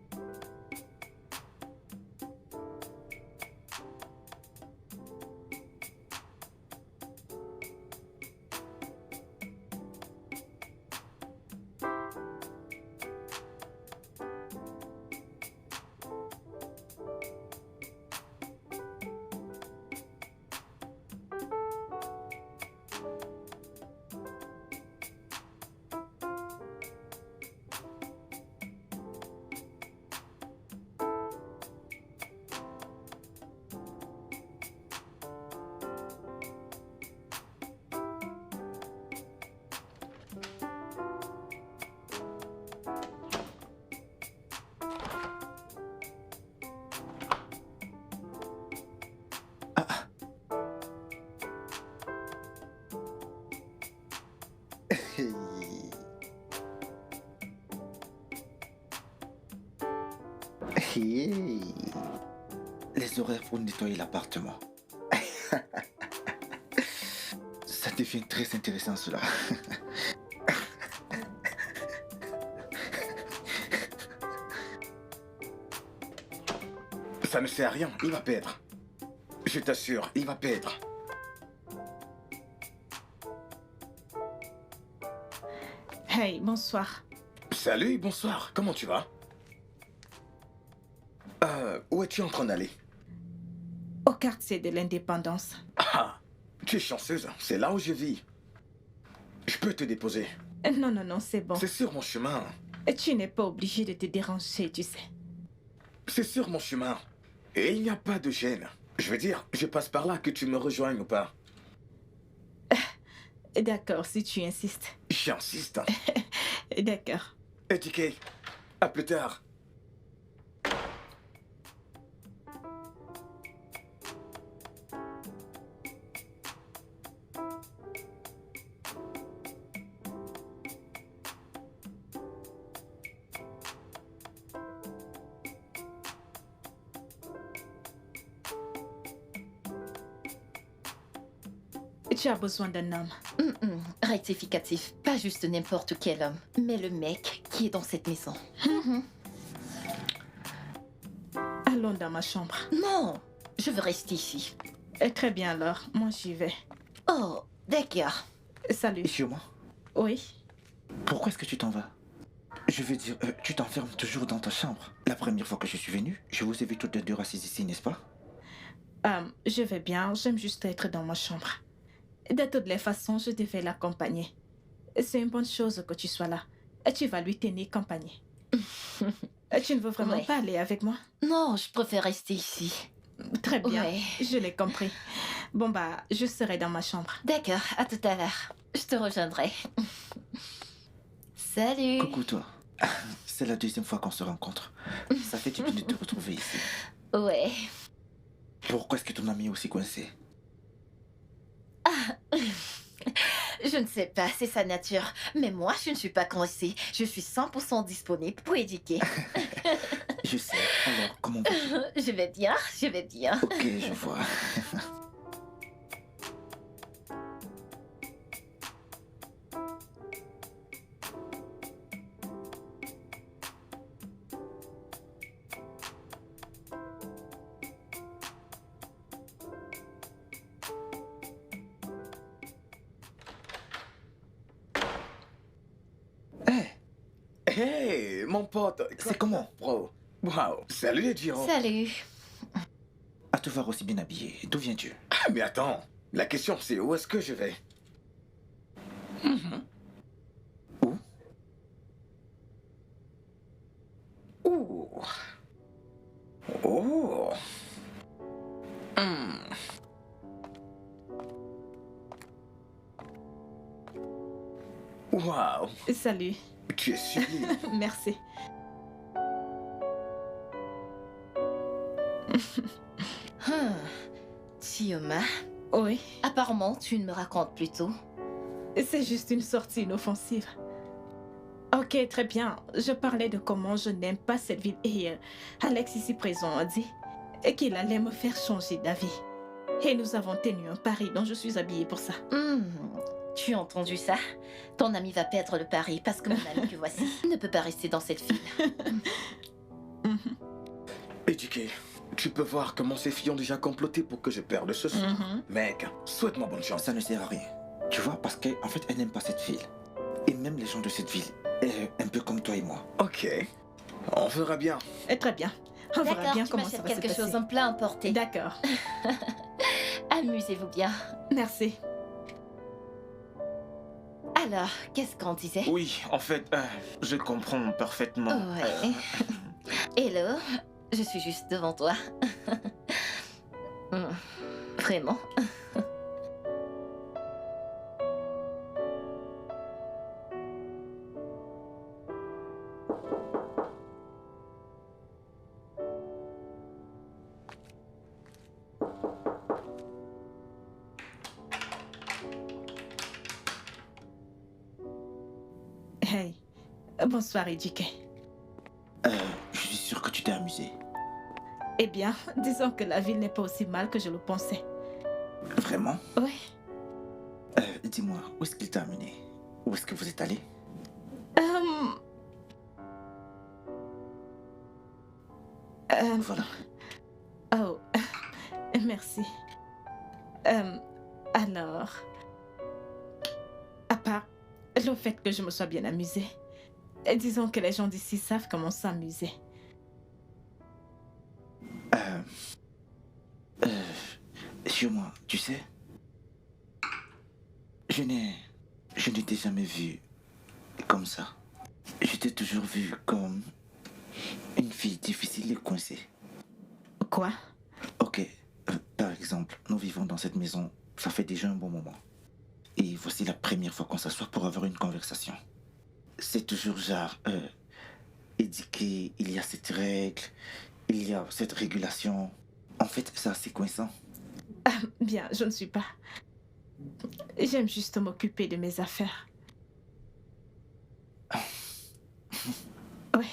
Hey. Les horaires pour nettoyer l'appartement. Ça devient très intéressant cela. Ça ne sert à rien, il va perdre. Je t'assure, il va perdre. Hey, bonsoir. Salut, bonsoir, comment tu vas? Où es-tu en train d'aller? Au quartier de l'indépendance. Ah, tu es chanceuse, c'est là où je vis. Je peux te déposer. Non, c'est bon. C'est sur mon chemin. Tu n'es pas obligé de te déranger, tu sais. C'est sur mon chemin. Et il n'y a pas de gêne. Je veux dire, je passe par là, que tu me rejoignes ou pas. D'accord, si tu insistes. J'insiste. D'accord. TK, à plus tard. Tu as besoin d'un homme. Rectificatif. Pas juste n'importe quel homme, mais le mec qui est dans cette maison. Allons dans ma chambre. Non, je veux rester ici. Très bien alors, moi j'y vais. Oh, d'accord. Salut. Et sur moi? Oui. Pourquoi est-ce que tu t'en vas? Je veux dire, tu t'enfermes toujours dans ta chambre. La première fois que je suis venu, je vous ai vu toutes les deux assises ici, n'est-ce pas? Je vais bien, j'aime juste être dans ma chambre. De toutes les façons, je devais l'accompagner. C'est une bonne chose que tu sois là. Tu vas lui tenir compagnie. Tu ne veux vraiment Ouais. pas aller avec moi? Non, je préfère rester ici. Très bien, Ouais. je l'ai compris. Bon bah, je serai dans ma chambre. D'accord, à tout à l'heure. Je te rejoindrai. Salut. Coucou toi. C'est la deuxième fois qu'on se rencontre. Ça fait du bien de te retrouver ici. Ouais. Pourquoi est-ce que ton ami est aussi coincé? Je ne sais pas, c'est sa nature. Mais moi, je ne suis pas coincée. Je suis 100% disponible pour éduquer. Je sais. Alors, comment vas-tu? Je vais bien, je vais bien. Ok, je vois. Hey, mon pote. C'est comment? Bro. Wow. Salut, Jiro. Salut. À te voir aussi bien habillé. D'où viens-tu? Ah, mais attends. La question, c'est où est-ce que je vais? Où? Ouh. Oh. Hmm. Wow. Salut, Tu es sublime. merci. Chioma, Oui, apparemment, tu ne me racontes plus tout. c'est juste une sortie inoffensive. Ok, très bien. Je parlais de comment je n'aime pas cette ville et Alex ici présent a dit qu'il allait me faire changer d'avis. Et nous avons tenu un pari dont je suis habillée pour ça. Tu as entendu ça? Ton ami va perdre le pari parce que mon ami que voici ne peut pas rester dans cette ville. Éduqué. Tu peux voir comment ces filles ont déjà comploté pour que je perde ce soir. Mec, souhaite-moi bonne chance. Ça ne sert à rien. Tu vois, parce qu'en fait, elle n'aime pas cette ville. Et même les gens de cette ville, un peu comme toi et moi. Ok. On verra bien. Très bien. On verra D'accord, bien tu comment ça m'achètes va se quelque passer. chose, un plat importé. D'accord. Amusez-vous bien. Merci. Alors, qu'est-ce qu'on disait? Oui, en fait, je comprends parfaitement. Ouais. Hello, je suis juste devant toi. Vraiment. Hey, bonsoir, Ejike. Je suis sûr que tu t'es amusé. Eh bien, disons que la ville n'est pas aussi mal que je le pensais. Vraiment? Oui. Dis-moi, où est-ce qu'il t'a amené? Où est-ce que vous êtes allé? Voilà. Oh, merci. Alors, à part le fait que je me sois bien amusée, disons que les gens d'ici savent comment s'amuser. Sur moi, tu sais, je ne t'ai jamais vu comme ça. Je t'ai toujours vu comme une fille difficile et coincée. Quoi? Ok, par exemple, nous vivons dans cette maison, ça fait déjà un bon moment. Et voici la première fois qu'on s'assoit pour avoir une conversation. C'est toujours genre, éduqué, il y a cette règle, il y a cette régulation. En fait, c'est assez coincant. Bien, je ne suis pas. J'aime juste m'occuper de mes affaires. Oui.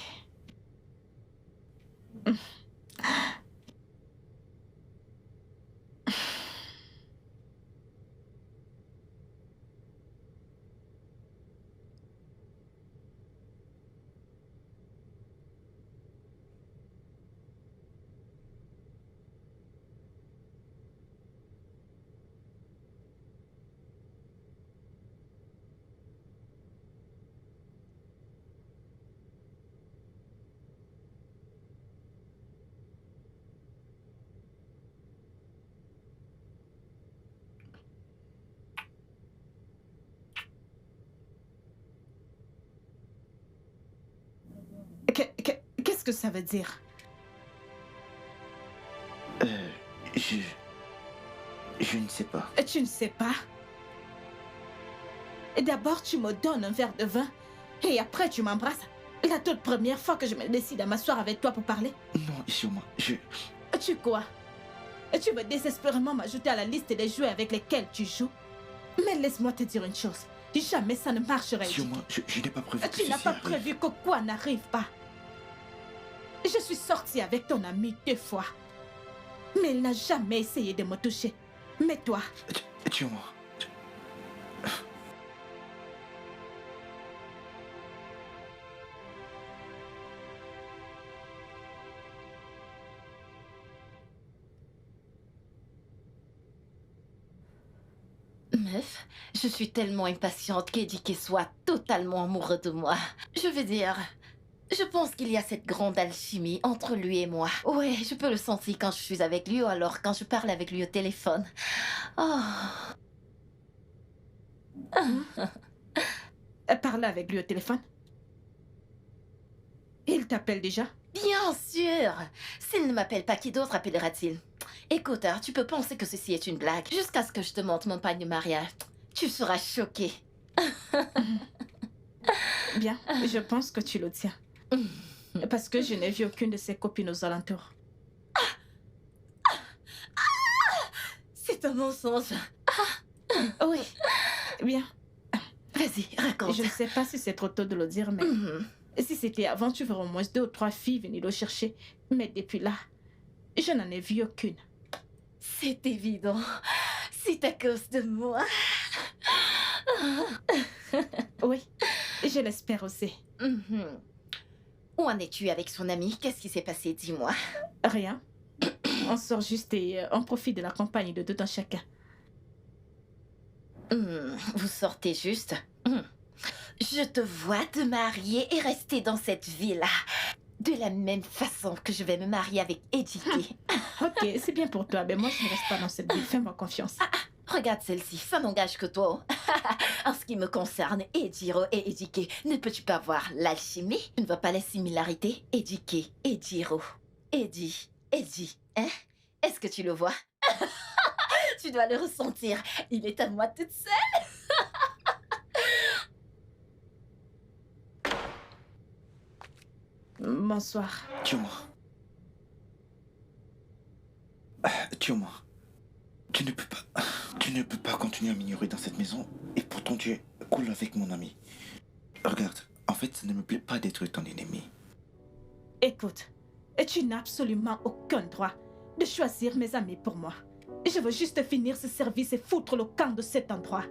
Qu'est-ce que ça veut dire? Je ne sais pas. Tu ne sais pas? D'abord, tu me donnes un verre de vin et après, tu m'embrasses. La toute première fois que je me décide à m'asseoir avec toi pour parler. Non, Isioma, Tu quoi? Tu veux désespérément m'ajouter à la liste des jouets avec lesquels tu joues? Mais laisse-moi te dire une chose. Jamais ça ne marcherait. Isioma, je n'ai pas prévu que Tu n'as pas prévu que quoi n'arrive pas. Je suis sortie avec ton ami 2 fois. Mais il n'a jamais essayé de me toucher. Mais toi... Isioma... Meuf, je suis tellement impatiente qu'Edike soit totalement amoureux de moi. Je veux dire, je pense qu'il y a cette grande alchimie entre lui et moi. Ouais, je peux le sentir quand je suis avec lui ou alors quand je parle avec lui au téléphone. Oh. Parle avec lui au téléphone. Il t'appelle déjà? Bien sûr. S'il ne m'appelle pas, qui d'autre appellera-t-il? Écoute, tu peux penser que ceci est une blague. Jusqu'à ce que je te montre mon pagne de mariage. Tu seras choqué. Bien, je pense que tu le tiens. Parce que je n'ai vu aucune de ses copines aux alentours. C'est un mensonge. Oui, bien. Vas-y, raconte. Je ne sais pas si c'est trop tôt de le dire, mais... Si c'était avant, tu verrais au moins 2 ou 3 filles venir le chercher. Mais depuis là, je n'en ai vu aucune. C'est évident. C'est à cause de moi. Oui, je l'espère aussi. Où en es-tu avec son ami? Qu'est-ce qui s'est passé? Dis-moi. Rien. On sort juste et on profite de la compagnie de tout un chacun. Vous sortez juste? Je te vois te marier et rester dans cette ville-là. De la même façon que je vais me marier avec Edike. Ok, c'est bien pour toi, mais moi je ne reste pas dans cette ville. Fais-moi confiance. Regarde celle-ci, ça n'engage que toi. En ce qui me concerne, Ejiro et Edike, ne peux-tu pas voir l'alchimie? Tu ne vois pas la similarité? Edike, Ejiro, Edi, hein? Est-ce que tu le vois? Tu dois le ressentir. Il est à moi toute seule. Bonsoir. Tiens-moi. Tiens-moi. Tu ne peux pas continuer à m'ignorer dans cette maison et pourtant tu es cool avec mon ami. Regarde, en fait, ça ne me plaît pas d'être ton ennemi. Écoute, tu n'as absolument aucun droit de choisir mes amis pour moi. Je veux juste finir ce service et foutre le camp de cet endroit.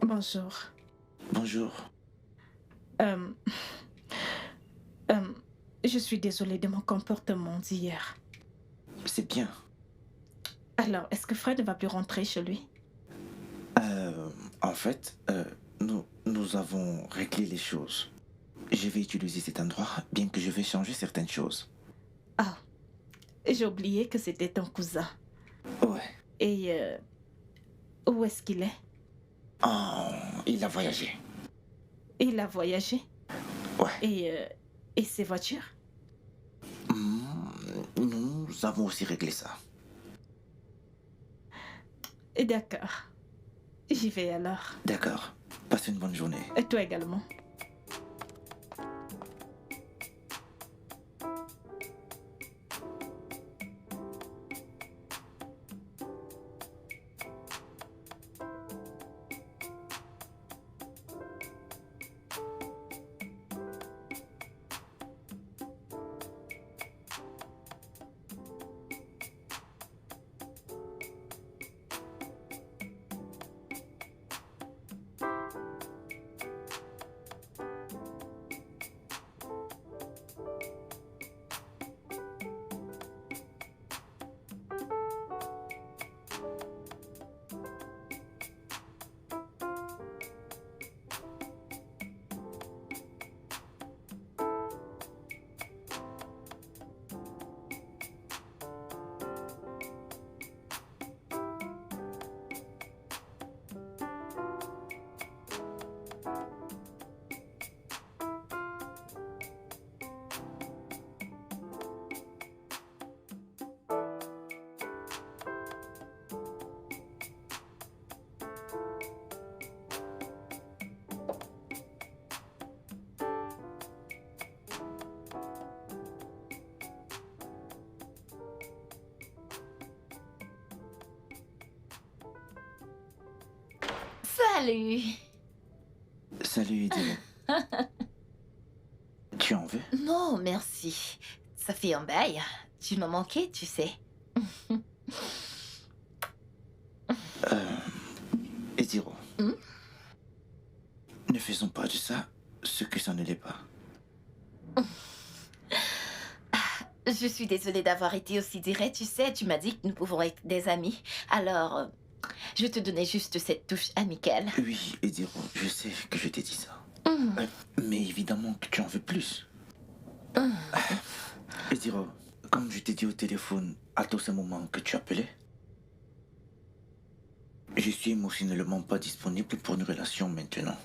Bonjour. Bonjour. Je suis désolée de mon comportement d'hier. C'est bien. Alors, est-ce que Fred ne va plus rentrer chez lui? En fait, nous avons réglé les choses. Je vais utiliser cet endroit, bien que je vais changer certaines choses. Ah, j'ai oublié que c'était ton cousin. Ouais. Et où est-ce qu'il est? Oh, il a voyagé. Il a voyagé? Ouais. Et ces voitures? Nous avons aussi réglé ça. D'accord. J'y vais alors. D'accord. Passe une bonne journée. Et toi également. Salut. Salut, Ediro. Tu en veux? Non, merci. Ça fait un bail. Tu m'as manqué, tu sais. Ediro. Ne faisons pas de ça ce que ça ne l'est pas. Je suis désolée d'avoir été aussi direct, tu sais, tu m'as dit que nous pouvons être des amis. Alors, je te donnais juste cette touche amicale. Oui, Ediro, je sais que je t'ai dit ça. Mais évidemment que tu en veux plus. Ediro, comme je t'ai dit au téléphone à tous ces moments que tu appelais, je suis émotionnellement pas disponible pour une relation maintenant.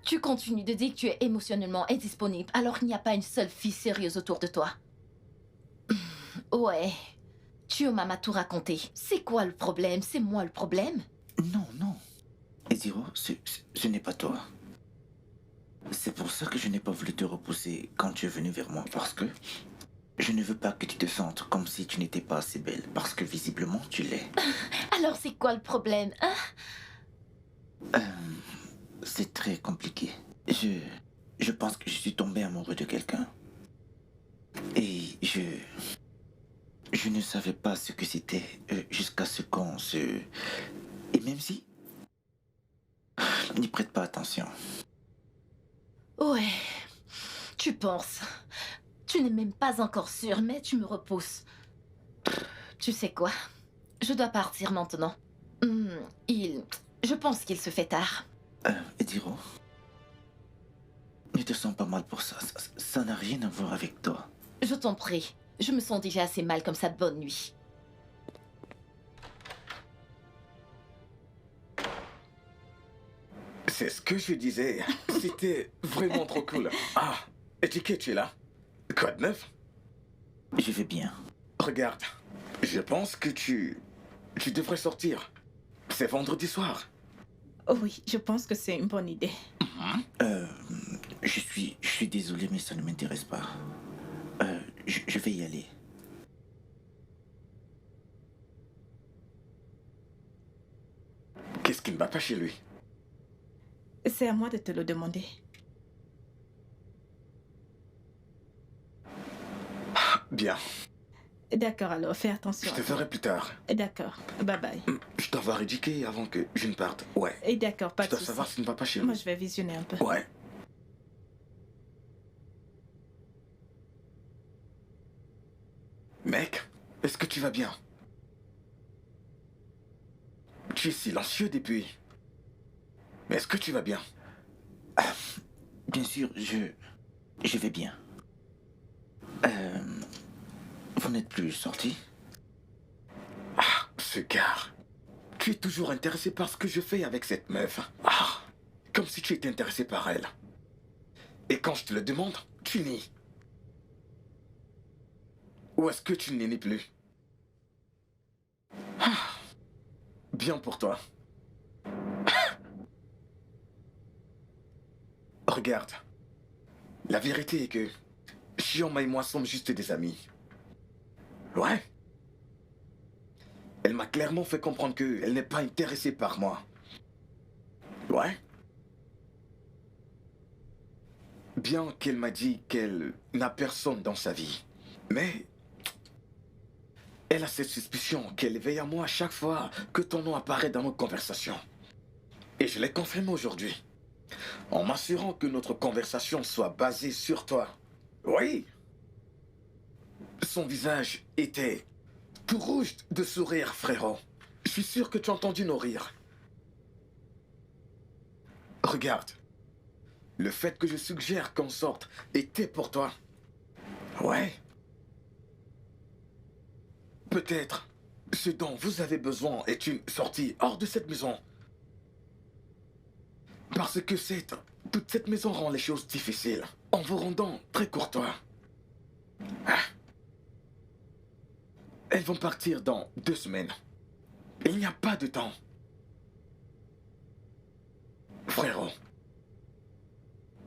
Tu continues de dire que tu es émotionnellement indisponible alors qu'il n'y a pas une seule fille sérieuse autour de toi. Ouais, tu m'as tout raconté. C'est quoi le problème? C'est moi le problème? Non, non. Ediro, ce n'est pas toi. C'est pour ça que je n'ai pas voulu te repousser quand tu es venu vers moi. Parce que je ne veux pas que tu te sentes comme si tu n'étais pas assez belle. Parce que visiblement, tu l'es. Alors c'est quoi le problème, hein? C'est très compliqué. Je pense que je suis tombé amoureux de quelqu'un. Et je ne savais pas ce que c'était jusqu'à ce qu'on se... Et même si... N'y prête pas attention. Ouais, tu penses. Tu n'es même pas encore sûr, mais tu me repousses. Tu sais quoi? Je dois partir maintenant. Je pense qu'il se fait tard. Ediro, ne te sens pas mal pour ça. Ça n'a rien à voir avec toi. Je t'en prie. Je me sens déjà assez mal comme ça. Bonne nuit. C'est ce que je disais. C'était vraiment trop cool. Ah, Étiquette, tu es là? Quoi de neuf? Je vais bien. Regarde, je pense que tu devrais sortir. C'est vendredi soir. Oui, je pense que c'est une bonne idée. Je suis désolé, mais ça ne m'intéresse pas. Je vais y aller. Qu'est-ce qui ne va pas chez lui? C'est à moi de te le demander. Bien. D'accord, alors, fais attention. Je te ferai plus tard. D'accord, bye bye. Je dois voir Edike avant que je ne parte. Ouais. Et d'accord, pas Je de dois souci. savoir si ne va pas chez lui. Moi, je vais visionner un peu. Ouais. Mec, est-ce que tu vas bien? Tu es silencieux depuis. Mais est-ce que tu vas bien? Bien sûr, je vais bien. Vous n'êtes plus sorti? Ah, ce gars. Tu es toujours intéressé par ce que je fais avec cette meuf. Ah, comme si tu étais intéressé par elle. Et quand je te le demande, tu nies. Ou est-ce que tu ne nies plus? Bien pour toi. Regarde. La vérité est que Chioma et moi sommes juste des amis. Ouais. Elle m'a clairement fait comprendre qu'elle n'est pas intéressée par moi. Ouais. Bien qu'elle m'a dit qu'elle n'a personne dans sa vie. Mais elle a cette suspicion qu'elle veille à moi à chaque fois que ton nom apparaît dans nos conversations. Et je l'ai confirmé aujourd'hui. En m'assurant que notre conversation soit basée sur toi. Oui. Son visage était tout rouge de sourire, frérot. Je suis sûr que tu as entendu nos rires. Regarde. Le fait que je suggère qu'on sorte était pour toi. Ouais. Peut-être ce dont vous avez besoin est une sortie hors de cette maison. Parce que toute cette maison rend les choses difficiles en vous rendant très courtois. Ah. Elles vont partir dans 2 semaines. Il n'y a pas de temps. Frérot,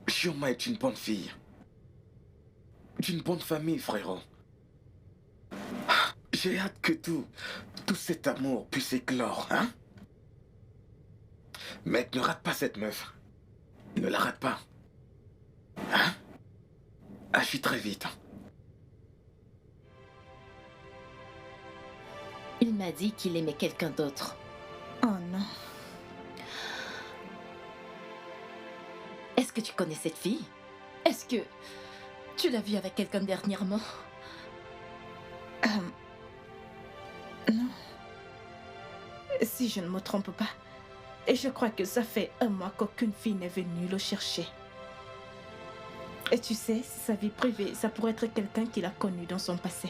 Chioma est une bonne fille. D'une bonne famille, frérot. Ah, j'ai hâte que tout cet amour puisse éclore, hein? Mec, ne rate pas cette meuf. Ne la rate pas. Hein? Agis très vite. Il m'a dit qu'il aimait quelqu'un d'autre. Oh non. Est-ce que tu connais cette fille? Est-ce que tu l'as vue avec quelqu'un dernièrement? Non. Si je ne me trompe pas. Et je crois que ça fait 1 mois qu'aucune fille n'est venue le chercher. Et tu sais, sa vie privée, ça pourrait être quelqu'un qu'il a connu dans son passé.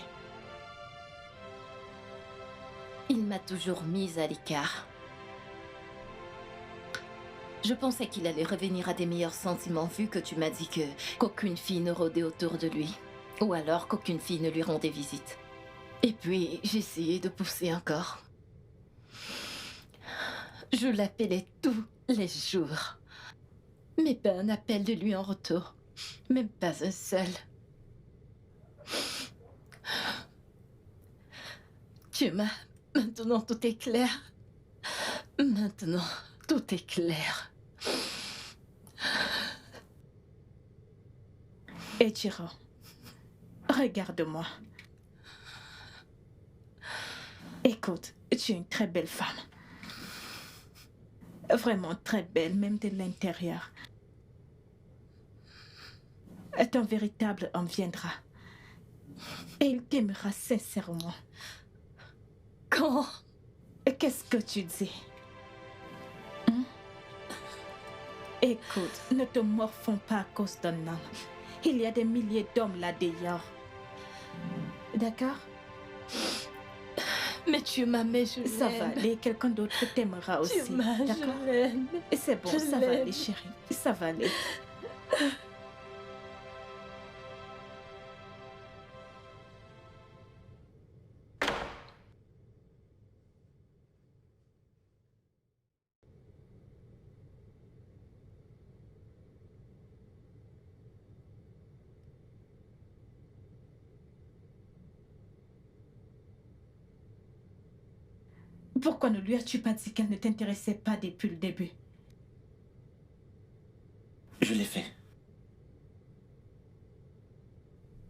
Il m'a toujours mise à l'écart. Je pensais qu'il allait revenir à des meilleurs sentiments vu que tu m'as dit qu'aucune fille ne rôdait autour de lui. Ou alors qu'aucune fille ne lui rendait visite. Et puis, j'ai essayé de pousser encore. Je l'appelais tous les jours. Mais pas un appel de lui en retour. Même pas un seul. Tu m'as... Maintenant, tout est clair. Maintenant, tout est clair. Eiichiro, regarde-moi. Écoute, tu es une très belle femme. Vraiment très belle, même de l'intérieur. Ton véritable homme viendra. Et il t'aimera sincèrement. Quand? Qu'est-ce que tu dis? Écoute, ne te morfonds pas à cause d'un homme. Il y a des milliers d'hommes là dehors. D'accord? Mais tu m'aimes, je l'aime. Ça va aller, quelqu'un d'autre t'aimera aussi. Tu m'aimes, d'accord? je l'aime. C'est bon, ça va aller, chérie. Ça va aller. Pourquoi ne lui as-tu pas dit qu'elle ne t'intéressait pas depuis le début? Je l'ai fait.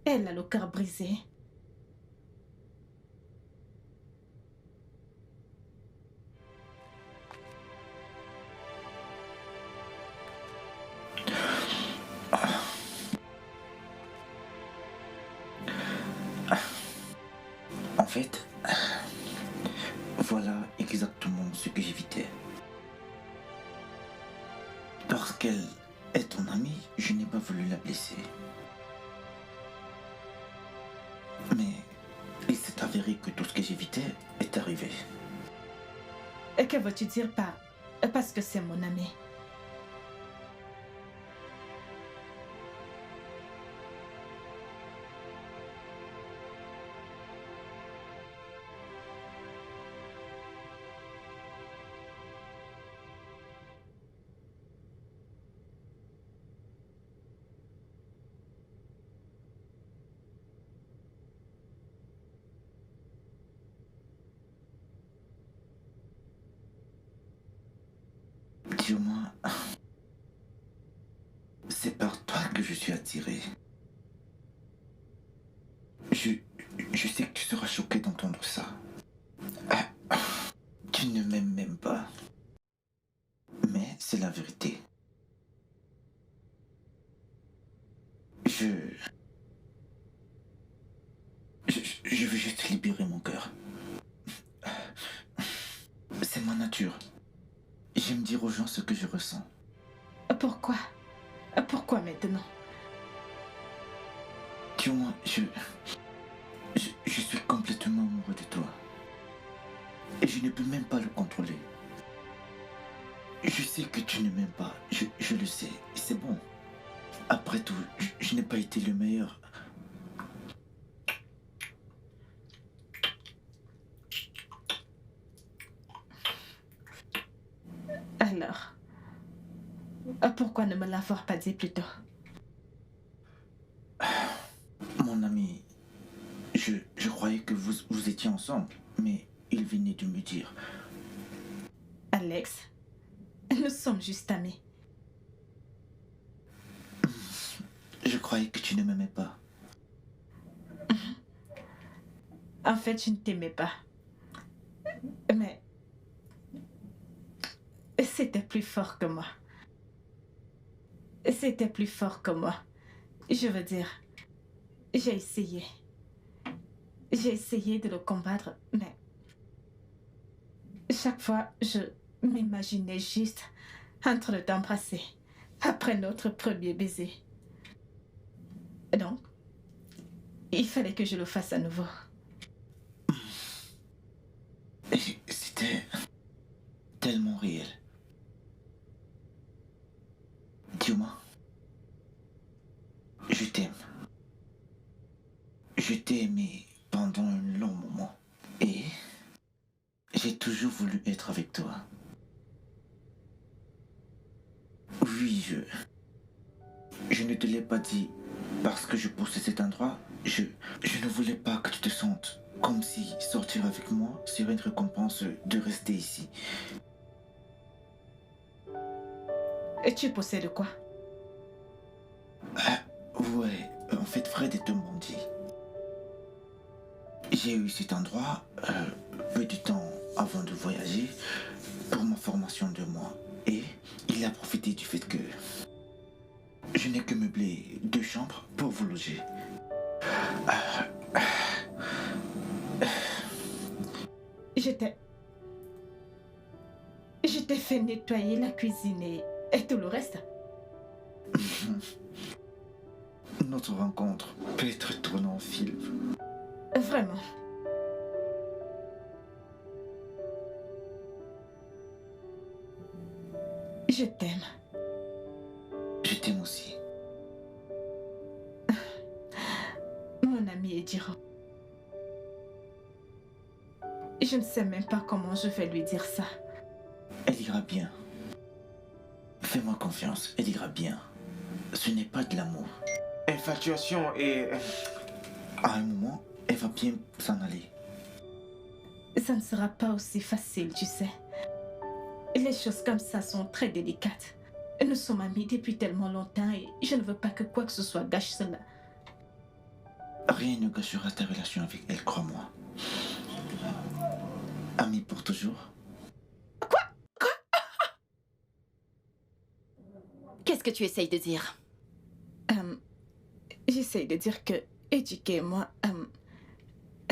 Elle a le cœur brisé. En fait, voilà exactement ce que j'évitais. Parce qu'elle est ton amie, je n'ai pas voulu la blesser. Mais il s'est avéré que tout ce que j'évitais est arrivé. Et que veux-tu dire par « parce que c'est mon ami » Dis-moi, c'est par toi que je suis attiré. Je sais que tu seras choqué d'entendre ça. Tu ne m'aimes même pas. Mais c'est la vérité. Je veux juste libérer mon cœur. C'est ma nature. J'aime dire aux gens ce que je ressens. Pourquoi? Pourquoi maintenant? Tu vois, je suis complètement amoureux de toi. Et je ne peux même pas le contrôler. Je sais que tu ne m'aimes pas. Je le sais. C'est bon. Après tout, je n'ai pas été le meilleur. Alors, pourquoi ne me l'avoir pas dit plus tôt? Mon ami, je croyais que vous étiez ensemble, mais il venait de me dire. Alex, nous sommes juste amis. Je croyais que tu ne m'aimais pas. En fait, je ne t'aimais pas. Mais c'était plus fort que moi. C'était plus fort que moi. Je veux dire, j'ai essayé. J'ai essayé de le combattre, mais chaque fois, je m'imaginais juste en train d'embrasser après notre premier baiser. Donc, il fallait que je le fasse à nouveau. C'était tellement réel. Dis-moi, je t'aime. Je t'ai aimé pendant un long moment. Et j'ai toujours voulu être avec toi. Oui, je ne te l'ai pas dit parce que je poussais cet endroit. Je ne voulais pas que tu te sentes comme si sortir avec moi serait une récompense de rester ici. Et tu possèdes quoi? Ouais, en fait, Fred est un bandit. J'ai eu cet endroit peu de temps avant de voyager pour ma formation de mois. Et il a profité du fait que je n'ai que meublé 2 chambres pour vous loger. Je t'ai fait nettoyer la cuisine et tout le reste. Notre rencontre peut être tournée en film. Vraiment. Je t'aime. Je t'aime aussi. Mon ami Ejiro. Je ne sais même pas comment je vais lui dire ça. Elle ira bien. Fais-moi confiance, elle ira bien. Ce n'est pas de l'amour. Infatuation et... À un moment, elle va bien s'en aller. Ça ne sera pas aussi facile, tu sais. Les choses comme ça sont très délicates. Nous sommes amis depuis tellement longtemps et je ne veux pas que quoi que ce soit gâche cela. Rien ne gâchera ta relation avec elle, crois-moi. Amis pour toujours. Quoi? Qu'est-ce que tu essayes de dire? J'essaye de dire que Ejike et moi...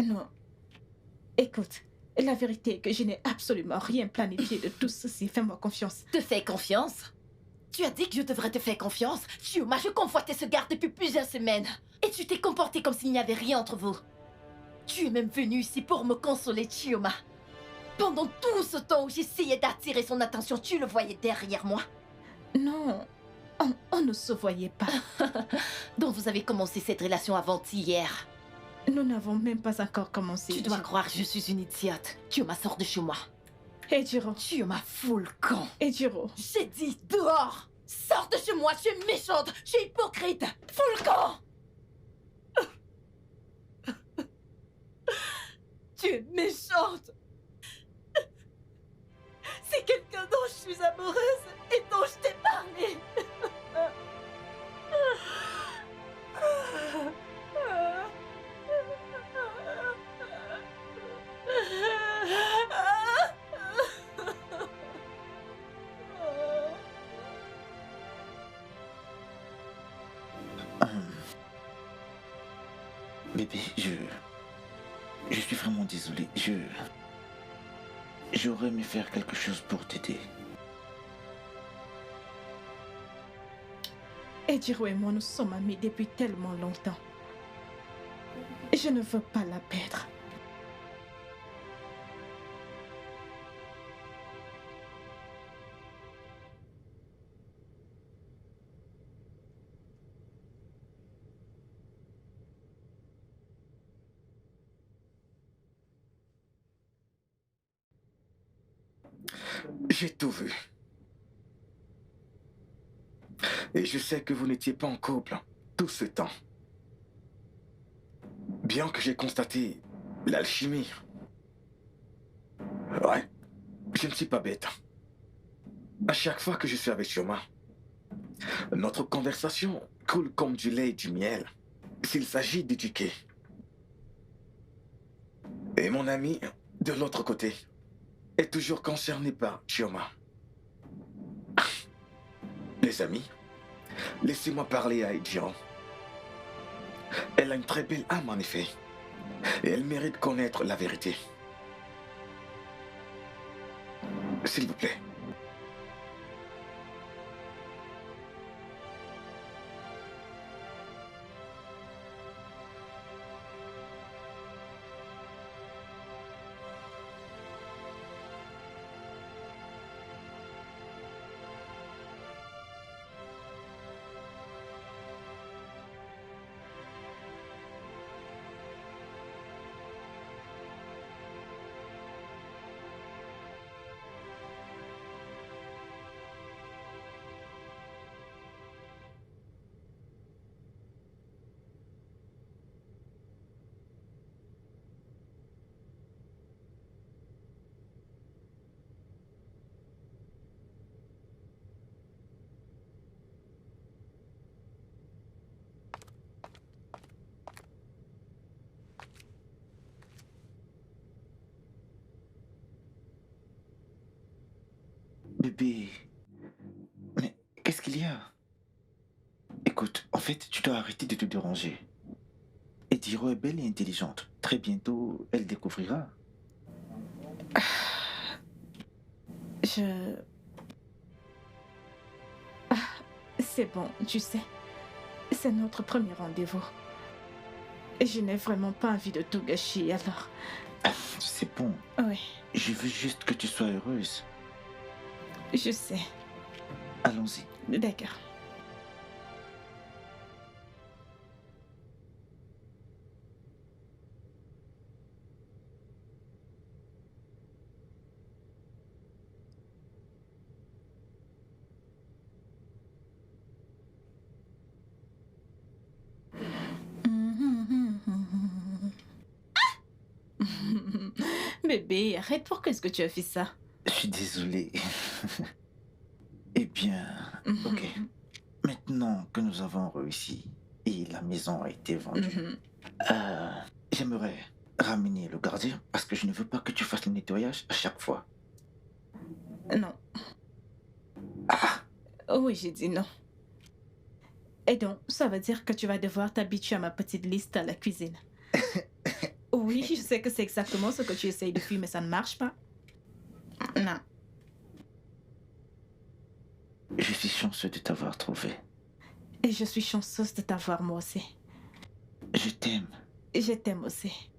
non. Écoute, la vérité est que je n'ai absolument rien planifié de tout ceci. Fais-moi confiance. Te fais confiance? Tu as dit que je devrais te faire confiance? Chioma, je convoitais ce garde depuis plusieurs semaines. Et tu t'es comporté comme s'il n'y avait rien entre vous. Tu es même venu ici pour me consoler, Chioma. Pendant tout ce temps où j'essayais d'attirer son attention, tu le voyais derrière moi? Non, on ne se voyait pas. Donc vous avez commencé cette relation avant-hier. Nous n'avons même pas encore commencé. Tu dois croire que je suis une idiote. Chioma, sors de chez moi. Ejiro. Chioma, fous le camp. Ejiro. J'ai dit dehors. Sors de chez moi, tu es méchante, je suis hypocrite. Fous le camp. Tu es méchante. C'est quelqu'un dont je suis amoureuse Bébé, je suis vraiment désolé. J'aurais aimé faire quelque chose pour t'aider. Ejiro et moi, nous sommes amis depuis tellement longtemps. Je ne veux pas la perdre. J'ai tout vu. Et je sais que vous n'étiez pas en couple tout ce temps. Bien que j'ai constaté l'alchimie. Ouais, je ne suis pas bête. À chaque fois que je suis avec Chioma, notre conversation coule comme du lait et du miel s'il s'agit d'éduquer. Et mon ami, de l'autre côté, est toujours concerné par Chioma. Les amis, laissez-moi parler à Ejiro. Elle a une très belle âme en effet. Et elle mérite de connaître la vérité. S'il vous plaît. Bébé, mais qu'est-ce qu'il y a? Écoute, en fait, tu dois arrêter de te déranger. Ejiro est belle et intelligente. Très bientôt, elle découvrira. C'est bon, tu sais. C'est notre premier rendez-vous. Et je n'ai vraiment pas envie de tout gâcher, alors... C'est bon. Oui, Je veux juste que tu sois heureuse. je sais. Allons-y. D'accord. Bébé, arrête, pourquoi est-ce que tu as fait ça? Je suis désolé. Eh bien, ok. Maintenant que nous avons réussi et la maison a été vendue, j'aimerais ramener le gardien parce que je ne veux pas que tu fasses le nettoyage à chaque fois. Non. Oui, j'ai dit non. Et donc, ça veut dire que tu vas devoir t'habituer à ma petite liste à la cuisine. Oui, je sais que c'est exactement ce que tu essayes depuis, mais ça ne marche pas. Non. Je suis chanceux de t'avoir trouvé. Et je suis chanceuse de t'avoir moi aussi. Je t'aime. Je t'aime aussi.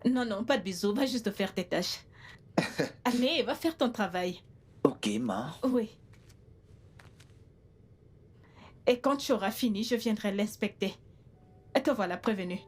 Non, non, pas de bisous, va juste faire tes tâches. Allez, va faire ton travail. Ok, ma. Oui. Et quand tu auras fini, je viendrai l'inspecter. Et te voilà prévenu.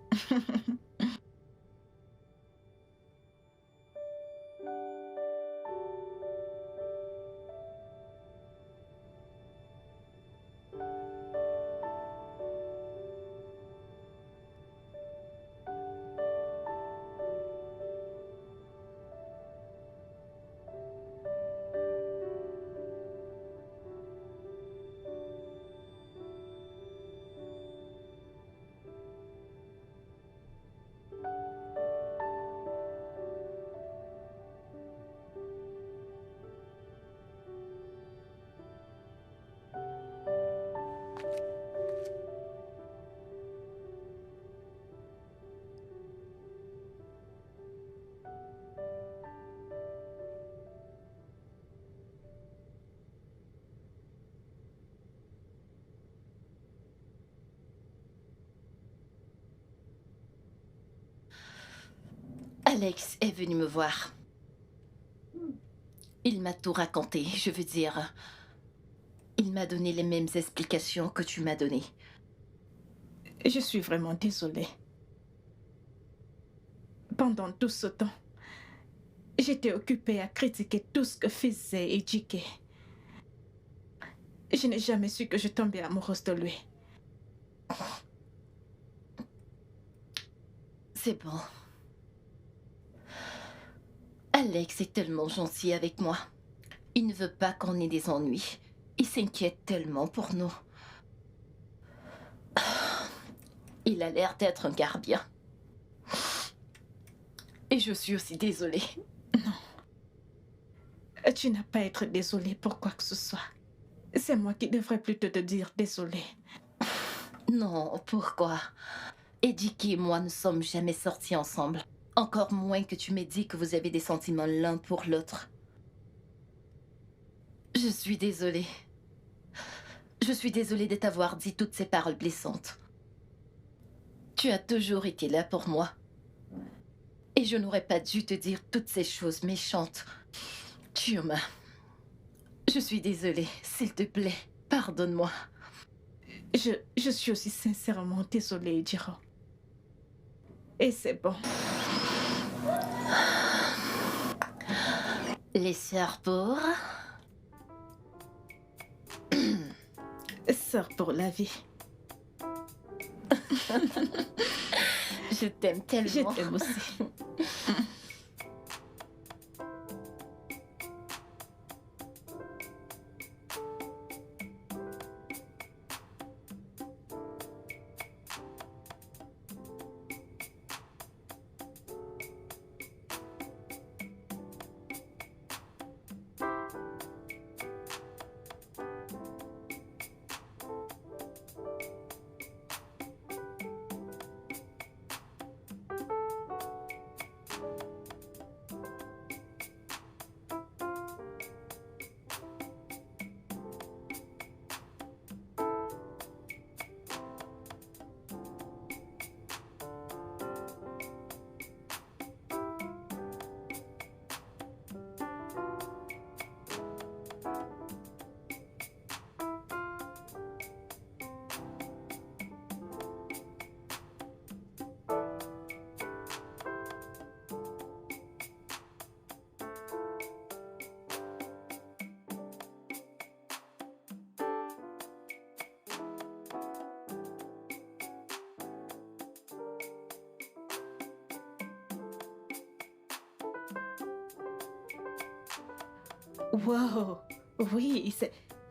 Alex est venu me voir. Il m'a tout raconté, je veux dire. Il m'a donné les mêmes explications que tu m'as données. Je suis vraiment désolée. Pendant tout ce temps, j'étais occupée à critiquer tout ce que faisait Ejike. Je n'ai jamais su que je tombais amoureuse de lui. C'est bon. Alex est tellement gentil avec moi. Il ne veut pas qu'on ait des ennuis. Il s'inquiète tellement pour nous. Il a l'air d'être un gardien. Et je suis aussi désolée. Non. Tu n'as pas à être désolée pour quoi que ce soit. C'est moi qui devrais plutôt te dire désolée. Non, pourquoi? Ejike et moi ne sommes jamais sortis ensemble. Encore moins que tu m'aies dit que vous avez des sentiments l'un pour l'autre. Je suis désolée. Je suis désolée de t'avoir dit toutes ces paroles blessantes. Tu as toujours été là pour moi. Et je n'aurais pas dû te dire toutes ces choses méchantes. Chioma, je suis désolée. S'il te plaît, pardonne-moi. Je suis aussi sincèrement désolée, Ejiro. Et c'est bon. Les sœurs pour... Sœur pour la vie. Je t'aime tellement. Je t'aime aussi. Wow, oui,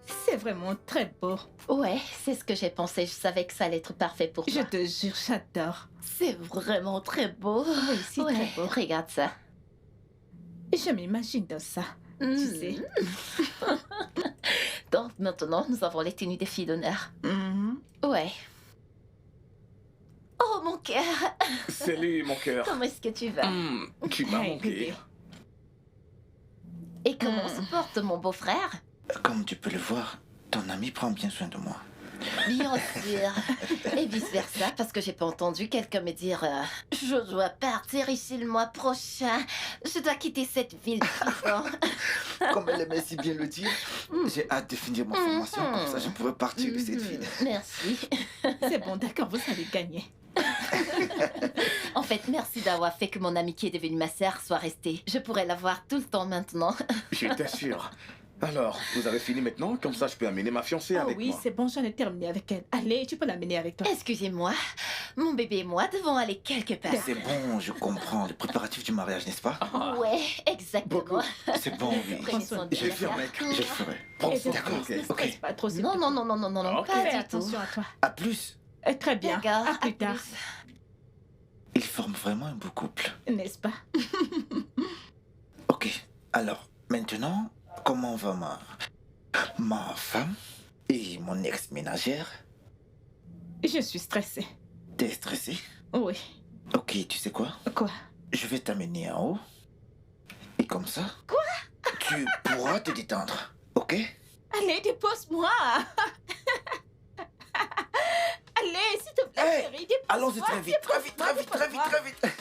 c'est vraiment très beau. Ouais, c'est ce que j'ai pensé. Je savais que ça allait être parfait pour toi. Je te jure, j'adore. C'est vraiment très beau. Oui, c'est ouais, très beau. Regarde ça. Je m'imagine dans ça, tu sais. Donc maintenant, nous avons les tenues des filles d'honneur. Ouais. Oh, mon cœur. Salut, mon cœur. Comment est-ce que tu vas? Tu m'as Hey, manqué. bébé. Et comment se porte mon beau-frère? Comme tu peux le voir, ton ami prend bien soin de moi. Bien sûr. Et vice-versa, parce que j'ai pas entendu quelqu'un me dire je dois partir ici le mois prochain. Je dois quitter cette ville. Comme elle aimait si bien le dire, j'ai hâte de finir ma formation, comme ça je pourrais partir de cette ville. Merci. C'est bon, d'accord, vous allez gagner. En fait, merci d'avoir fait que mon amie qui est devenue ma sœur soit restée. Je pourrais la voir tout le temps maintenant. Je t'assure. Alors, vous avez fini maintenant? Comme ça, je peux amener ma fiancée Ah avec oui, moi. c'est bon, j'en ai terminé avec elle. Allez, tu peux l'amener avec toi. Excusez-moi, mon bébé et moi devons aller quelque part. C'est bon, je comprends. Le préparatif du mariage, n'est-ce pas? Ouais, exactement. Beaucoup. C'est bon, oui. Prenez soin de Je vais la faire, mec. Je le ferai. Prends Et soin. d'accord, Ok, ne ok. stresse pas trop. s'il Non, te non, plaît. non, non, non, non, non, Ok. pas Fais du tout. attention à toi. À plus. Très bien, D'accord, à plus tard. Ils forment vraiment un beau couple. N'est-ce pas? Ok, alors, maintenant, comment va ma femme et mon ex-ménagère? Je suis stressée. T'es stressé? Oui. Ok, tu sais quoi? Quoi? Je vais t'amener en haut. Et comme ça... Quoi? Tu pourras te détendre, ok? Allez, dépose-moi. Allez, s'il te plaît, Hey, chérie, dépose-moi. allons-y très vite, très vite, très vite, très vite, très vite.